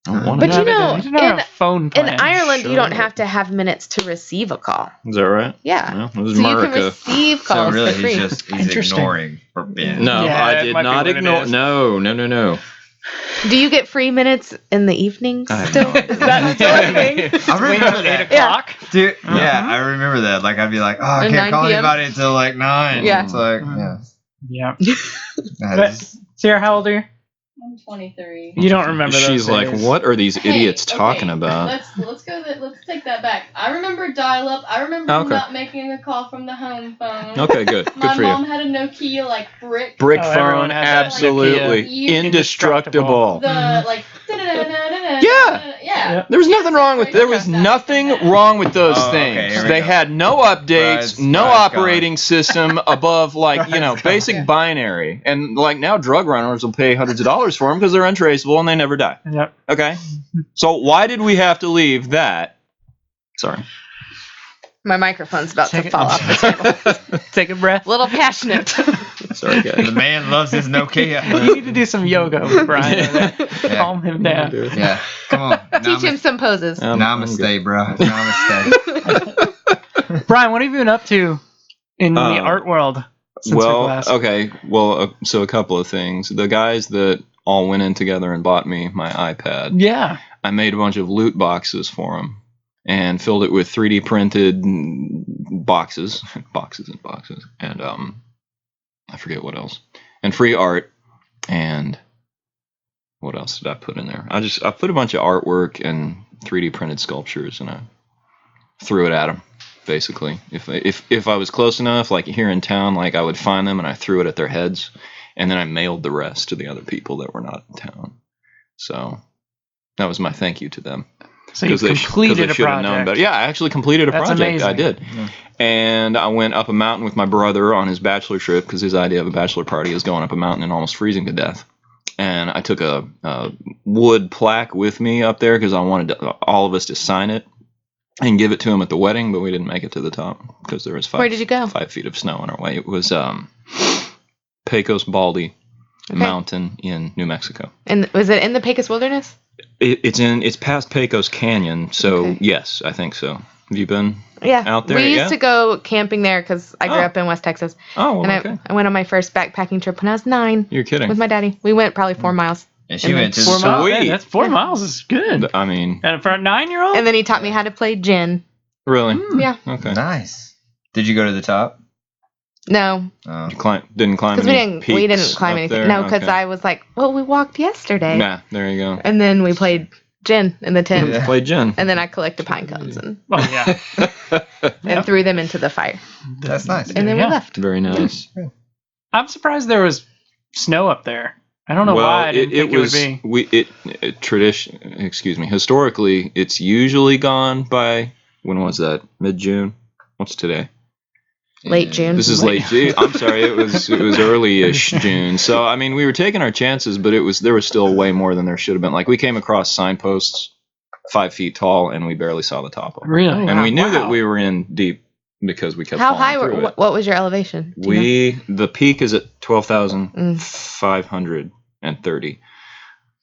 I don't want But to. you know, You don't have a phone In plan. Ireland, you Shut don't up. have to have minutes to receive a call. Is that right? Yeah. Well, this is So you can America. receive So calls really, for free. he's Interesting. ignoring. Yeah. No, Yeah, I that did might be not what it ignore. is. No. Do you get free minutes in the evenings I have still? no idea. Is that still a thing? I remember that. 8 o'clock. Dude, Uh-huh. yeah, I remember that. Like, I'd be like, oh, I At can't 9 call p.m.? anybody until like 9. Yeah. It's like, Mhm. yeah. Yeah. That's- Sarah, how old are you? I'm 23. You don't remember those She's like, days. what are these idiots Hey, talking okay, about? Let's go. Let's take that back. I remember dial-up. I remember Okay. not making a call from the home phone. Okay, good. My Good for mom you. had a Nokia like brick. Brick Oh, phone, everyone had that absolutely Nokia. indestructible. The like. Yeah. Yeah. There was nothing wrong with. There was nothing wrong with those Oh, okay, things. here we They go. had no updates, no Bride's operating system above like Bride's basic gone. binary. And like now, drug runners will pay hundreds of dollars for them because they're untraceable and they never die. Yep. Okay. So why did we have to leave that? Sorry. My microphone's about Take to it- fall off the table. Take a breath. A little passionate. Sorry, the guys. man loves his Nokia. You need to do some yoga, Brian. over there. Yeah. Calm him down. Yeah, come on. Teach him some poses. Namaste, bro. Namaste. Brian, what have you been up to in the art world since our class? So a couple of things. The guys that all went in together and bought me my iPad. Yeah. I made a bunch of loot boxes for them and filled it with 3D printed boxes, and I forget what else, and free art, and what else did I put in there? I put a bunch of artwork and 3D printed sculptures, and I threw it at them. Basically, if I was close enough, like here in town, like I would find them and I threw it at their heads, and then I mailed the rest to the other people that were not in town. So that was my thank you to them. So you 'Cause they completed a should have known project. better. Yeah, I actually completed a That's project. amazing. I did. Yeah. And I went up a mountain with my brother on his bachelor trip because his idea of a bachelor party is going up a mountain and almost freezing to death. And I took a wood plaque with me up there because I wanted all of us to sign it and give it to him at the wedding, but we didn't make it to the top because there was Where did you go? 5 feet of snow on our way. It was Pecos Baldy Mountain in New Mexico. And was it in the Pecos Wilderness? It's past Pecos Canyon, so Okay. yes, I think so. Have you been Yeah. out there? We used Yeah? to go camping there because I grew Oh. up in West Texas. Oh, And okay. I went on my first backpacking trip when I was 9 You're kidding. with my daddy. We went probably 4 miles. And she And went to then the 4 miles. Sweet. Yeah, that's 4 Yeah. miles is good. I mean, And for a 9-year-old? And then he taught me how to play gin. really? Yeah. Okay. Nice. Did you go to the top? No, Oh. You didn't climb because any we peaks didn't climb up anything. there? No, because Okay. I was like, well, we walked yesterday. Nah, there you go. And then we played gin in the tent. Yeah. Play gin. And then I collected pine cones and Oh, yeah. and threw them into the fire. That's nice. And then Yeah. we left. Very nice. I'm surprised there was snow up there. I don't know Well, why I didn't think it would be. Historically, it's usually gone by, when was that? Mid-June? What's today? Late June. This is late June. I'm sorry, it was early-ish June. So I mean, we were taking our chances, but there was still way more than there should have been. Like we came across signposts 5 feet tall, and we barely saw the top of them. Really? And we knew Wow. that we were in deep because we kept How falling high? through it. What was your elevation? Do you know? The peak is at 12,530.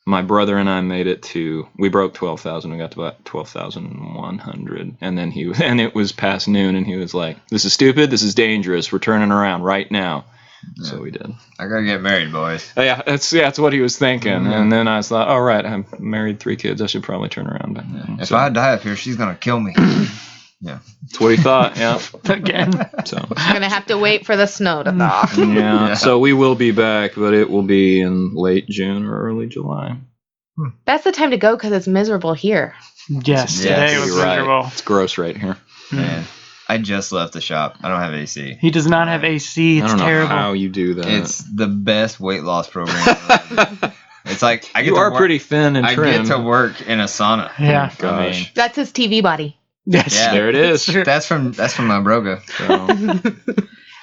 My brother and I made it we broke 12,000. We got to about 12,100. And then it was past noon and he was like, this is stupid. This is dangerous. We're turning around right now. Yeah. So we did. I gotta get married, boys. Yeah, that's what he was thinking. Mhm. And then I was like, all right, I'm married, 3 kids. I should probably turn around. But, If so I die up here, she's gonna kill me. that's what he thought. Yeah. Again. So. I'm gonna have to wait for the snow to thaw. Yeah. Yeah. So we will be back, but it will be in late June or early July. That's the time to go because it's miserable here. Yes, Yeah, today was You're right. miserable. It's gross right here. Man, I just left the shop. I don't have AC. He does not have AC. It's I don't know terrible. how you do that. It's the best weight loss program ever. It's like I get you to are work, pretty thin and I trim. get to work in a sauna. Yeah. Gosh. That's his TV body. Yes. Yeah. There it is. That's from my broga. So,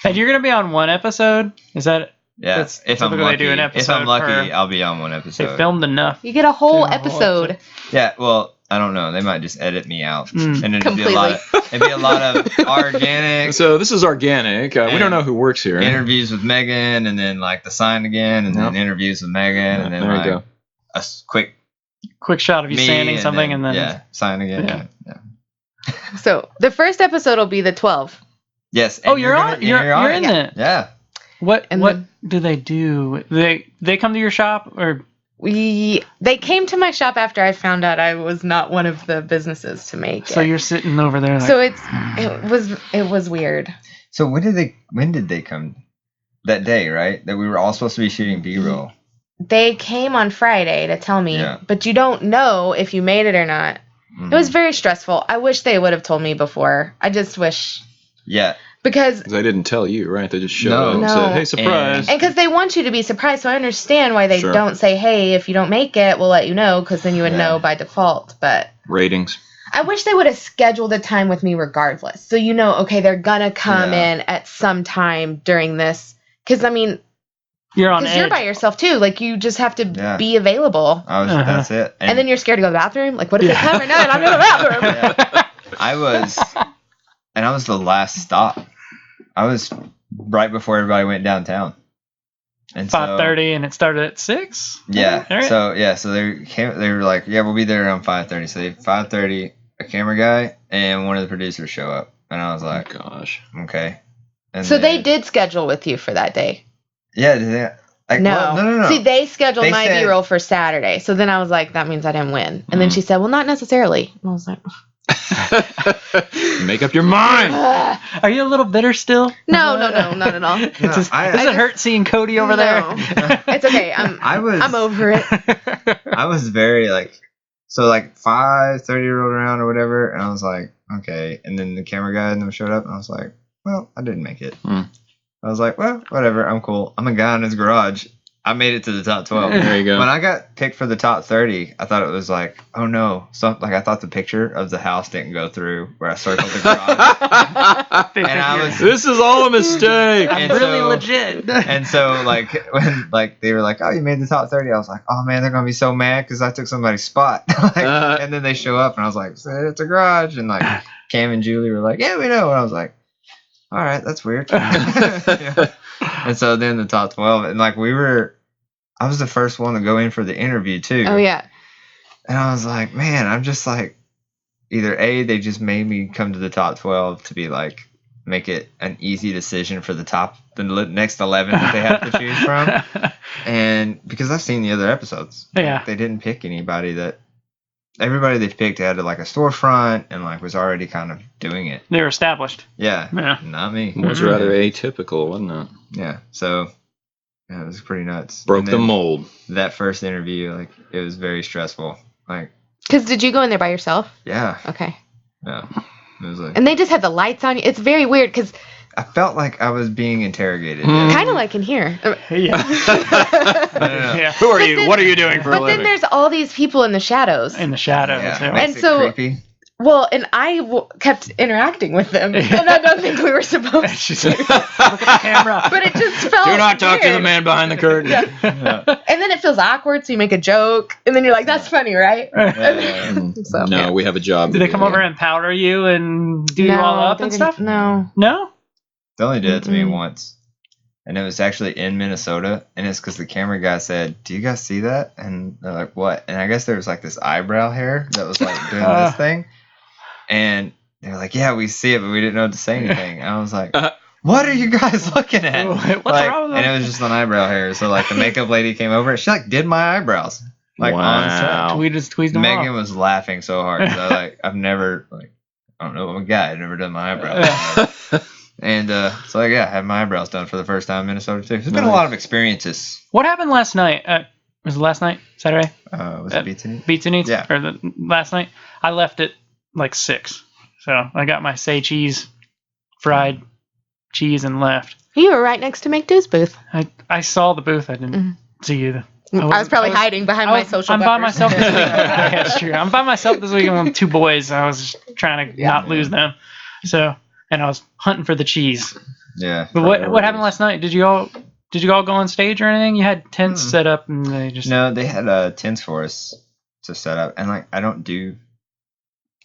And you're gonna be on one episode. Is that? Yeah, That's if I'm typically lucky. they do an If episode I'm lucky, per- I'll be on one They episode. filmed enough. You get a whole Do a whole episode. Yeah, well, I don't know. They might just edit me out, Mm. and it'd Completely. be a lot of organic so this is organic. We don't know who works here. interviews with Megan, and then like the sign again, and then interviews with Megan, and then there you like go. a quick Quick shot of you me, sanding something, and then yeah, sign again. Yeah. Yeah. So the first episode will be the 12. Yes. Oh, and you're on. You're in Yeah. it. Yeah. What And what then- do they do? They come to your shop or They came to my shop after I found out I was not one of the businesses to make so it. you're sitting over there like So it was weird. So when did they come? That day, right? That we were all supposed to be shooting B-roll. They came on Friday to tell me, Yeah. but you don't know if you made it or not. It was very stressful. I wish they would have told me before. I just wish, Yeah. because They didn't tell you, right? They just showed No. up and No. said, "Hey, surprise!" and because they want you to be surprised, so I understand why they Sure. don't say, "Hey, if you don't make it, we'll let you know," because then you would Yeah. know by default. But Ratings. I wish they would have scheduled a time with me regardless, so you know, okay, they're gonna come Yeah. in at some time during this. Because I mean, you're on because edge. you're by yourself too. Like you just have to Yeah. be available. That's it. And then you're scared to go to the bathroom. Like, what if Yeah. they come or not? I'm in the bathroom. Yeah. I was the last stop. I was right before everybody went downtown. And 5:30 and it started at 6. Yeah. All right. So they were like, yeah, we'll be there around 5:30. So 5:30, a camera guy and one of the producers show up, and I was like, Gosh. okay. And So they then- did schedule with you for that day. Yeah. Did they? Like, No. well, no. See, they scheduled They my said- B-roll for Saturday. So then I was like, that means I didn't win. And then she said, well, not necessarily. And I was like, Make up your mind. ugh. Are you a little bitter still? No, not at all. It just, I- does I it hurt seeing Cody over No. It's okay. I'm over it. there? I was very like, so like 5:30 rolled around or whatever, and I was like, okay. And then the camera guy and them showed up, and I was like, well, I didn't make it. Hmm. I was like, well, whatever, I'm cool. I'm a guy in his garage. I made it to the top 12. There you go. When I got picked for the top 30, I thought it was like, oh no, I thought the picture of the house didn't go through where I circled the garage. And I was- This is all a mistake. I'm and really so- legit. And so, like, when like they were like, "Oh, you made the top 30," I was like, "Oh man, they're gonna be so mad because I took somebody's spot." And then they show up, and I was like, "It's a garage," and like Cam and Julie were like, "Yeah, we know," and I was like, "All right, that's weird." Yeah. And so then the top 12, and like I was the first one to go in for the interview too. Oh, yeah. And I was like, man, I'm just like, either A, they just made me come to the top 12 to be like, make it an easy decision for the next 11 that they have to choose from. And because I've seen the other episodes, Yeah. they didn't pick everybody they've picked had like a storefront and like was already kind of doing it. They were established. Yeah. Yeah. Not me. It was rather atypical, wasn't it? Yeah. So yeah, it was pretty nuts. Broke And the then mold. That first interview, like, it was very stressful. Like, Because did you go in there by yourself? yeah. Okay. Yeah. It was like, And they just had the lights on you. It's very weird because I felt like I was being interrogated. Hmm. kind of like in here. Yeah. No. Yeah. Who are But you? then- What are you doing for a But then living? there's all these people in the shadows. In the shadows. Yeah, Yeah. makes And it so- creepy. Well, and I kept interacting with them, and I don't think we were supposed to. She's like, look at the camera. But it just felt Do not talk to the weird. man behind the curtain. And then it feels awkward, so you make a joke, and then you're like, "That's funny, right?" So, No, yeah. we have a job. Do to they do. come over and powder you and do you all up they and didn't- stuff? No. No? They only did it to me Mm-mm. once. And it was actually in Minnesota. And it's because the camera guy said, "Do you guys see that?" And they're like, "What?" And I guess there was like this eyebrow hair that was like doing this thing. And they were like, "Yeah, we see it, but we didn't know to say anything." And I was like, "What are you guys looking at?" What's Like, wrong with and it them? was just an eyebrow hair. So like the makeup lady came over. She like did my eyebrows. Like on set. Wow. We just tweezed them Megan off. was laughing so hard. 'Cause I've never like, I don't know, I'm a guy. I've never done my eyebrows. And so like, yeah, I had my eyebrows done for the first time in Minnesota too. There's been a Nice. lot of experiences. What happened last night? Was it last night? Saturday? Was it Beats and Eats? Beats and Eats? Yeah. Or last night? I left at like 6. So I got my say cheese, fried cheese, and left. You were right next to Make.Do's booth. I saw the booth. I didn't see you. I was probably hiding behind my social I'm by buffers. myself this weekend. Yeah, that's true. I'm by myself this weekend with 2 boys. I was trying to not lose them. So, and I was hunting for the cheese. Yeah. But what happened last night? Did you all go on stage or anything? You had tents set up and they just... No, they had tents for us to set up, and like I don't do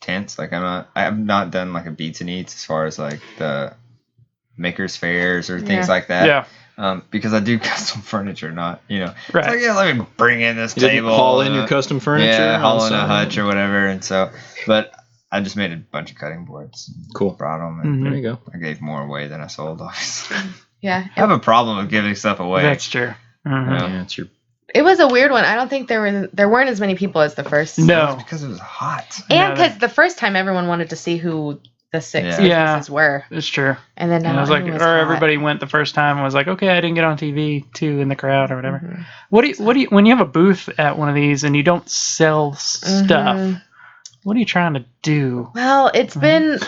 tents. Like I have not done like a beats and eats as far as like the makers fairs or things like that. Yeah. Because I do custom furniture, not Right. It's like, yeah, let me bring in this You didn't table. haul in your custom furniture. Yeah, haul in a on hutch or whatever, and so. But I just made a bunch of cutting boards. Cool. Brought them, and There you go. I gave more away than I sold. Obviously, Yeah. I have a problem with giving stuff away. That's true. Mhm. Yeah, it's your. It was a weird one. I don't think there weren't as many people as the first. No. Because it was hot. And No, because the first time everyone wanted to see who the 6 Yeah. pieces were. It's true. And then And now I was like, everyone or hot. everybody went the first time and was like, okay, I didn't get on TV too in the crowd or whatever. Mhm. What do you when you have a booth at one of these and you don't sell stuff? Mhm. What are you trying to do? Well, it's been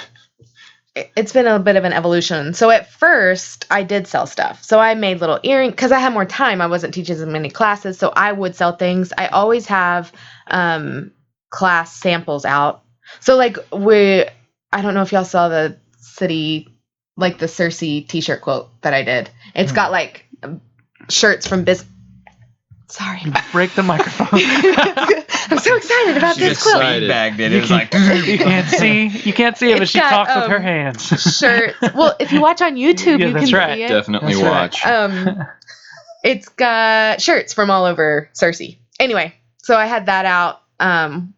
a bit of an evolution. So at first, I did sell stuff. So I made little earrings because I had more time. I wasn't teaching as many classes, so I would sell things. I always have class samples out. So like I don't know if y'all saw the city, like the Cersei T-shirt quote that I did. It's got like shirts from Sorry. Break the microphone. I'm so excited about She this just quilt. bagged it. It was like You can't see it, but It's she got, talks with her hands. Shirts. Well, if you watch on YouTube, Yeah, you that's can right. see it. Definitely That's right. watch. It's got shirts from all over Cersei. Anyway, so I had that out.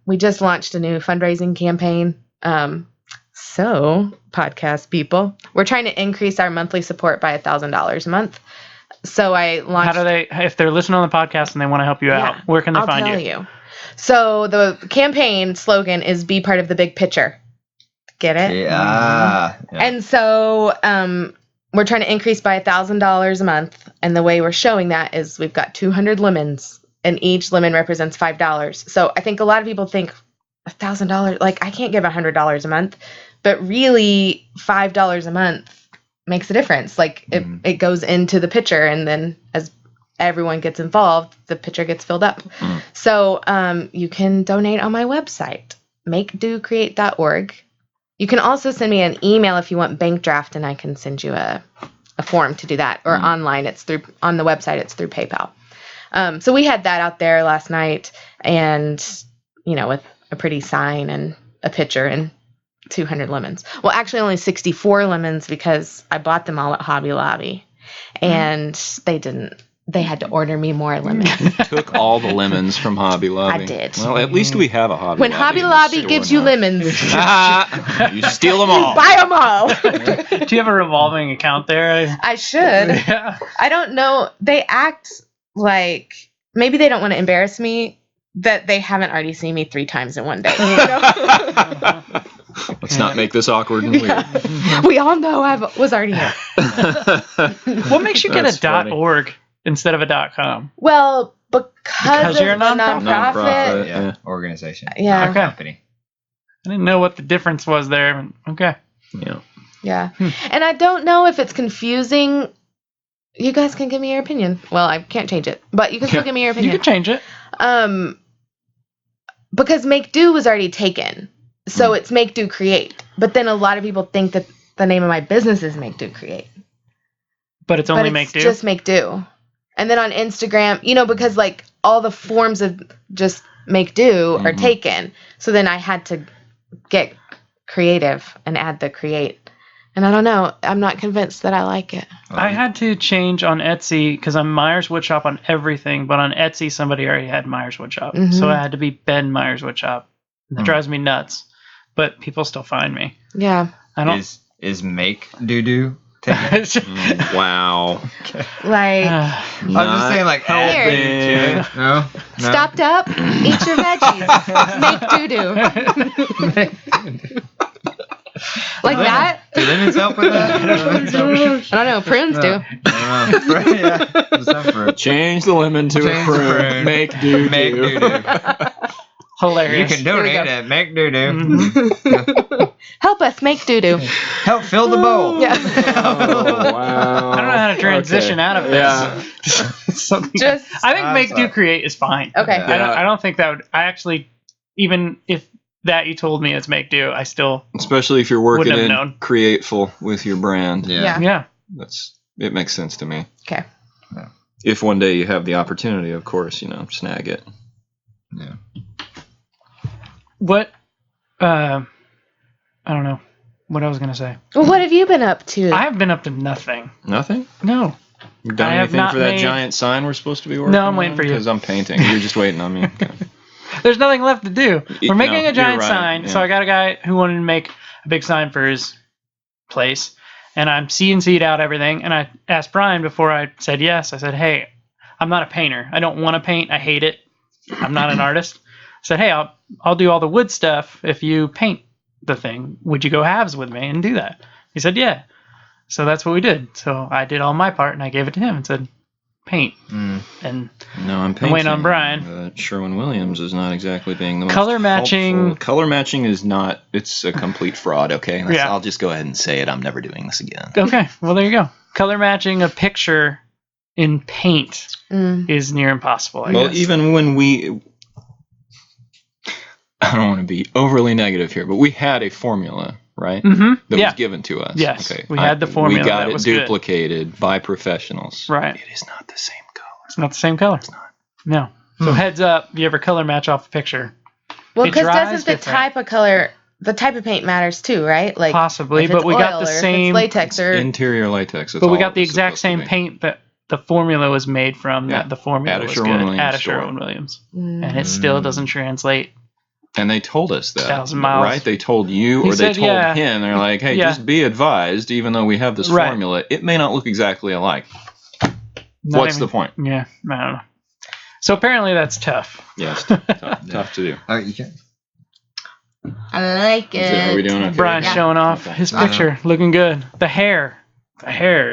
We just launched a new fundraising campaign. So podcast people, we're trying to increase our monthly support by $1,000 a month. So I launched. How do they, if they're listening on the podcast and they want to help you out, where can they find I'll you? tell you. So the campaign slogan is "Be part of the big picture." Get it? yeah. And so we're trying to increase by $1,000 a month. And the way we're showing that is we've got 200 lemons, and each lemon represents $5. So I think a lot of people think $1,000, like I can't give $100 a month, but really $5 a month makes a difference. Like it goes into the pitcher, and then as everyone gets involved, the pitcher gets filled up. So you can donate on my website, Make.Do.Create.org. You can also send me an email if you want bank draft, and I can send you a form to do that. Or online, on the website, it's through PayPal. So we had that out there last night, and with a pretty sign and a pitcher and 200 lemons. Well, actually only 64 lemons because I bought them all at Hobby Lobby, and they had to order me more lemons. Took all the lemons from Hobby Lobby. I did. Well, at least we have a Hobby When Lobby. Hobby in the Lobby store gives you now. lemons, You steal them all. buy them all. Do you have a revolving account there? I should. Yeah. I don't know. They act like maybe they don't want to embarrass me that they haven't already seen me 3 times in one day. Let's not make this awkward and weird. Yeah. We all know I was already here. What makes you get That's a funny. .org instead of a .com? Well, because you're a of the nonprofit? Nonprofit. Yeah. Organization. Yeah. Okay. Company. I didn't know what the difference was there. Okay. Yeah. Yeah. And I don't know if it's confusing. You guys can give me your opinion. Well, I can't change it, but you can still give me your You opinion. can change it. Because Make.Do was already taken. So it's Make.Do Create. But then a lot of people think that the name of my business is Make.Do Create. But it's But only it's Make.Do. just Make.Do. And then on Instagram, because like all the forms of just Make.Do are taken. So then I had to get creative and add the create. And I don't know. I'm not convinced that I like it. I had to change on Etsy because I'm Myers Woodshop on everything, but on Etsy somebody already had Myers Woodshop, so I had to be Ben Myers Woodshop. That drives me nuts, but people still find me. Yeah. I don't. Is Make.Do taken? Wow. Like, I'm just saying, like, add Here. to it. No? stopped up, eat your veggies. Make.Do. Like that? Do lemons help with that? I don't know. Prunes do. Yeah. Just have for it. Change the lemon to a Change the prune. prune. Make do. Make.Do. Hilarious. You can Here we donate go. at Make.Do. Mhm. Help us make doo-doo. Help fill the bowl. Yeah. Oh, wow. I don't know how to transition out of this. Yeah. Something. Just I think I'm Make Do sorry. Create is fine. okay. Yeah. I don't think that would. I actually, even if that you told me it's Make Do, I still. Especially if you're working Wouldn't have in known. createful with your brand. Yeah. Yeah. It makes sense to me. Okay. If one day you have the opportunity, of course, snag it. Yeah. What? I don't know what I was gonna say. Well, what have you been up to? I have been up to nothing. Nothing? No. You done I have anything not for that made- giant sign we're supposed to be working No, I'm waiting for you. Because I'm painting. You're just waiting on me. Okay. There's nothing left to do. We're making No, a you're giant right, sign, yeah. so I got a guy who wanted to make a big sign for his place, and I'm CNC'd out everything. And I asked Brian before I said yes. I said, "Hey, I'm not a painter. I don't want to paint. I hate it. I'm not an artist." I said, "Hey, I'll do all the wood stuff if you paint the thing. Would you go halves with me and do that?" He said, "Yeah." So that's what we did. So I did all my part, and I gave it to him and said, "Paint." And No, I'm painting. waiting on Brian. Sherwin-Williams is not exactly being the most Color matching- helpful. Color matching is not. It's a complete fraud. Okay, Yeah. I'll just go ahead and say it. I'm never doing this again. okay, well there you go. Color matching a picture in paint is near impossible. I Well, guess. even when I don't want to be overly negative here, but we had a formula, right? Mm-hmm. That Yeah. was given to us. Yes, Okay. we had the formula We got that it was good. duplicated by professionals. Right. It is not the same color. It's not the same color. It's not. No. So heads up, if you ever color match off a picture, Well, It because dries doesn't the different. type of color, the type of paint matters too, right? Like possibly, if but it's we got oil the or if same. it's latex or Interior latex. That's But we all got the it was exact supposed same to be. paint that the formula was made from. Yeah. That the formula At a was Sherwin-Williams good at a store. Sherwin-Williams, and it still doesn't translate. And they told us that, 1,000 miles. right? They told you, He or they said, told yeah. him. They're like, "Hey, Yeah. just be advised. Even though we have this Right. formula, it may not look exactly alike. Not What's even- the point?" Yeah, I don't know. So apparently that's tough. Yes, tough to do. Oh, you can. I like Is it- are we doing okay? Brian's Yeah. showing off Okay. his picture, looking good. The hair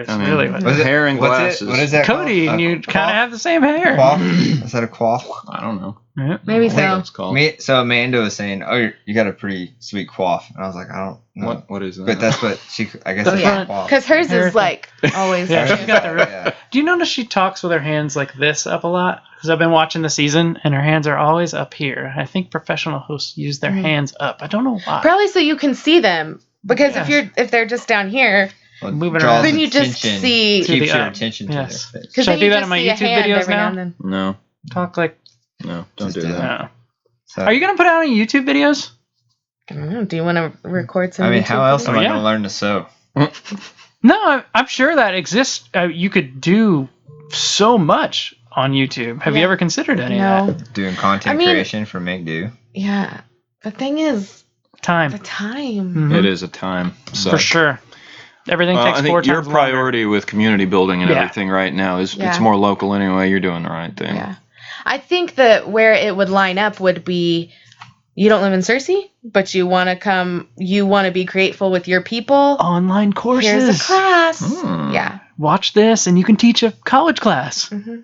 is I mean, really what. What's it- hair and what's it- glasses. What is that? Cody, called? and you kind of have the same hair. Quaff? Is that a quaff? I don't know. Yeah. Maybe I don't know so. what it's called. So Amanda was saying, "Oh, you got a pretty sweet quaff," and I was like, "I don't know." What is that? But that's what she. I guess The it's yeah, a quaff. because hers Hair is like always. Yeah, she's got the rip. Yeah. Do you notice she talks with her hands like this up a lot? Because I've been watching the season, and her hands are always up here. I think professional hosts use their hands up. I don't know why. Probably so you can see them. Because if they're just down here, Well, Moving draws around. then you just attention- see. To keeps the your up. attention to Yes. their face. Because Should I then do you that just in my see a YouTube hand videos every now? and then. No, Talk like. don't Just do do that. No. So, Are you gonna put out any YouTube videos? I don't know, do you want to record some? I mean, YouTube how else videos? am I yeah. going to learn to sew? No, I'm sure that exists. You could do so much on YouTube. Have you Yeah. ever considered any of No. Doing content I mean- creation for Make.Do. Yeah. The thing is, that? Time. the time. Mhm. It is a time. So. For sure. Everything takes I 4 think your times longer. priority with community building and Yeah. everything right now is Yeah. it's more local anyway. You're doing the right thing. Yeah. I think that where it would line up would be you don't live in Searcy, but you want to come, you want to be grateful with your people. Online courses. Here's a class. Hmm. Yeah. Watch this, and you can teach a college class. hmm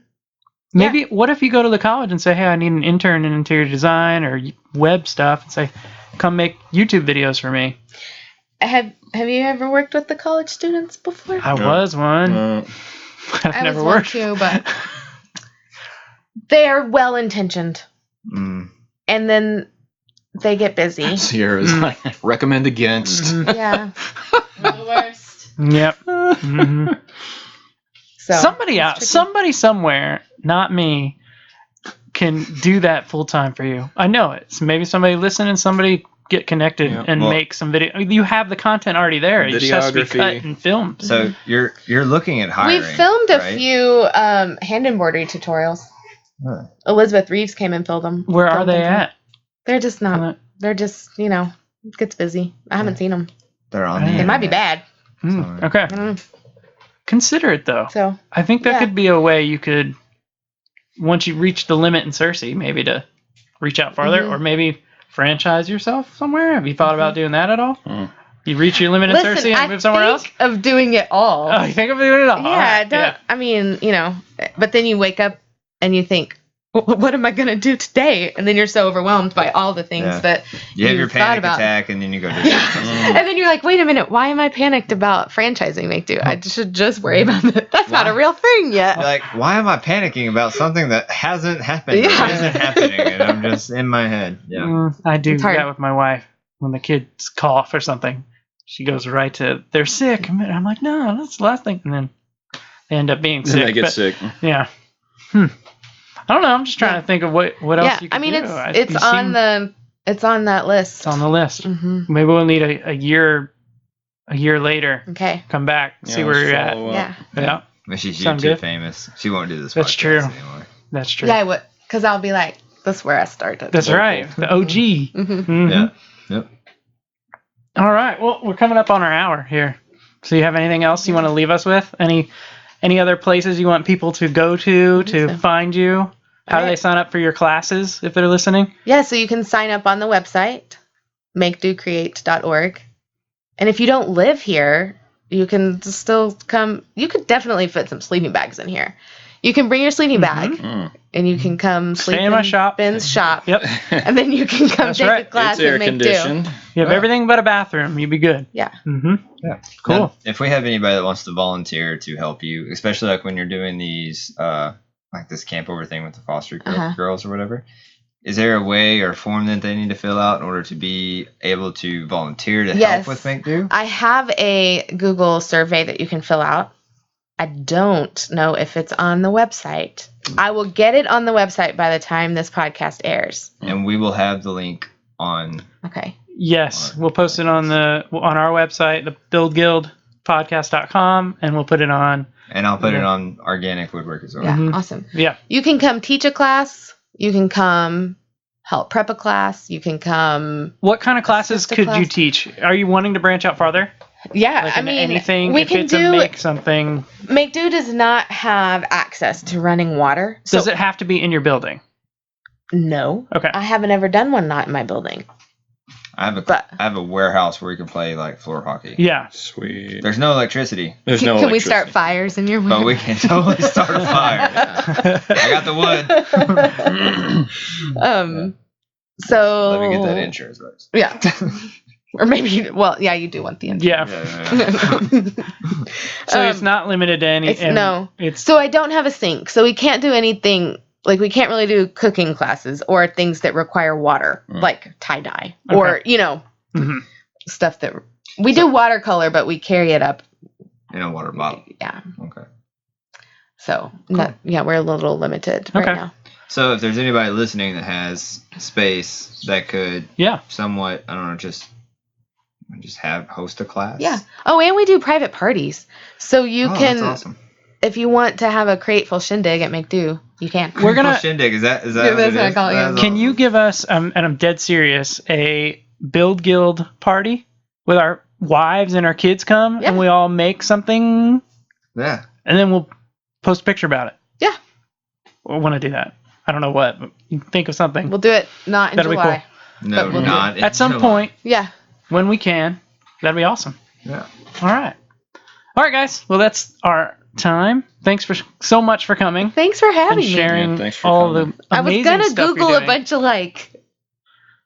Maybe what if you go to the college and say, "Hey, I need an intern in interior design or web stuff," and say, "Come make YouTube videos for me." Have you ever worked with the college students before? I was one. I've I never was one worked. too, but they are well intentioned, Mm. and then they get busy. Sierra's like recommend against. Mhm. Yeah. The worst. Yep. Mhm. So Somebody it's out, tricky. somebody somewhere, not me, can do that full time for you. I know it. So maybe somebody listen and somebody get connected Yeah. and Well- make some video. You have the content already there. It just has to be Videography. cut and filmed. So you're looking at hiring. We filmed a right? few hand embroidery tutorials. Huh. Elizabeth Reeves came and filmed them. Where are filmed they them. at? They're just not. Uh, They're just it gets busy. I haven't seen them. They're on. They the They might be internet. bad. mm, okay. I don't know. Consider it though. So I think that Yeah. could be a way you could, once you reach the limit in Cersei, maybe to reach out farther, Mhm. or maybe franchise yourself somewhere. Have you thought about doing that at all? Mm. You reach your limit in listen, Cersei and I move somewhere else? think of doing it all. Oh, you think of doing it all? yeah, Alright, don't. I mean, but then you wake up and you think, what am I going to do today? And then you're so overwhelmed by all the things that you have your thought panic about. attack, and then you go do something. And then you're like, wait a minute, why am I panicked about franchising Make.Do? I should just worry about that. That's not a real thing yet. You're like, why am I panicking about something that hasn't happened? Yeah. It isn't happening, and I'm just in my head. Yeah. I do It's hard. that with my wife. When the kids cough or something, she goes right to, they're sick. And I'm like, no, that's the last thing. And then they end up being sick. And they get sick. Yeah. I don't know. I'm just trying to think of what else you could I mean, do. it's on that list. It's on the list. Mm-hmm. Maybe we'll need a year later. Okay. Come back, see where you're at. Yeah. Yeah. But she's Sound YouTube good? famous. She won't do this. That's podcast true. Anymore. That's true. Yeah, I would. Because I'll be like, that's where I started. That's right. The OG. Mm-hmm. Mhm. Yeah. Yep. All right. Well, we're coming up on our hour here. So you have anything else you want to leave us with? Any other places you want people to go to find you? How do they sign up for your classes if they're listening? Yeah, so you can sign up on the website, Make.Do.create.org. And if you don't live here, you can still come. You could definitely fit some sleeping bags in here. You can bring your sleeping bag, and you can come sleep in my shop. Ben's shop. Yep. And then you can come That's take right. a class It's air and Make.Do. conditioned. You have everything but a bathroom. You'd be good. Yeah. Mm-hmm. Yeah. Cool. Now, if we have anybody that wants to volunteer to help you, especially like when you're doing these, like this campover thing with the foster girls or whatever, is there a way or form that they need to fill out in order to be able to volunteer to help with Make.Do? I have a Google survey that you can fill out. I don't know if it's on the website. I will get it on the website by the time this podcast airs. And we will have the link on. Okay. Yes, we'll post it on our website, the buildguildpodcast.com, and we'll put it on. And I'll put it on Organic Woodwork as well. Yeah, awesome. Yeah. You can come teach a class. You can come help prep a class. You can come. What kind of classes Assist a could class. you teach? Are you wanting to branch out farther? Yeah, Like I mean, anything. we if can it's do. a make something. Make.Do does not have access to running water. So Does it have to be in your building? No. Okay. I haven't ever done one not in my building. I have a warehouse where you can play like floor hockey. Yeah. Sweet. There's no electricity, There's Can, no can we electricity. start fires in your but window? we can totally start a fire. I got the wood. So Let me get that insurance first. Yeah. Or maybe, well, yeah, you do want the insurance. Yeah. So it's not limited to any. No. It's So I don't have a sink, so we can't do anything. Like we can't really do cooking classes or things that require water, like tie-dye or stuff that we do watercolor, but we carry it up. In a water bottle. Yeah. Okay. So we're a little limited right now. So if there's anybody listening that has space that could somewhat, I don't know, just host a class. Yeah. Oh, and we do private parties. So you can, that's awesome. if you want to have a grateful shindig at Make.Do, you can. We're gonna shindig. Is that Yeah, what that's it what I is? call it, yeah. Can you give us, and I'm dead serious, a Build Guild party with our wives and our kids come and we all make something? Yeah. And then we'll post a picture about it. Yeah. I want to do that. I don't know what. But you can think of something. We'll do it not in That'll be July. cool. No, But we'll not At some point, Yeah. when we can, that'd be awesome. Yeah. All right. All right, guys. Well, that's our time. Thanks so much for coming Thanks for having and me. sharing thanks for all coming. the I was amazing gonna stuff Google you're a doing. bunch of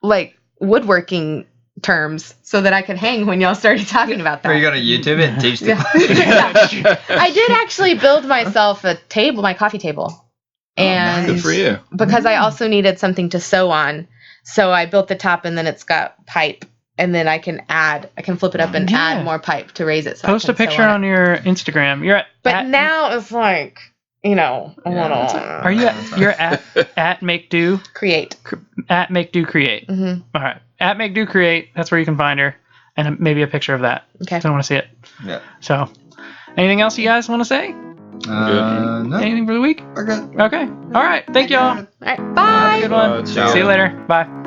like woodworking terms so that I could hang when y'all started talking about that. Are you gonna YouTube it and teach the Yeah. I did actually build myself a table, my coffee table. And Good for you. because I also needed something to sew on. So I built the top and then it's got pipe. And then I can flip it up and add more pipe to raise it. So Post I a can sew picture on your Instagram. You're But now it's like, a little. Are you you're at Make.Do Create. at Make.Do Create. Mm-hmm. All right, at Make.Do Create. That's where you can find her, and maybe a picture of that. Okay. So I want to see it. Yeah. So, anything else you guys want to say? No. Anything for the week? We're good. Okay. All right. Thank y'all. All right. Bye. Good one. Ciao. See you later. Bye.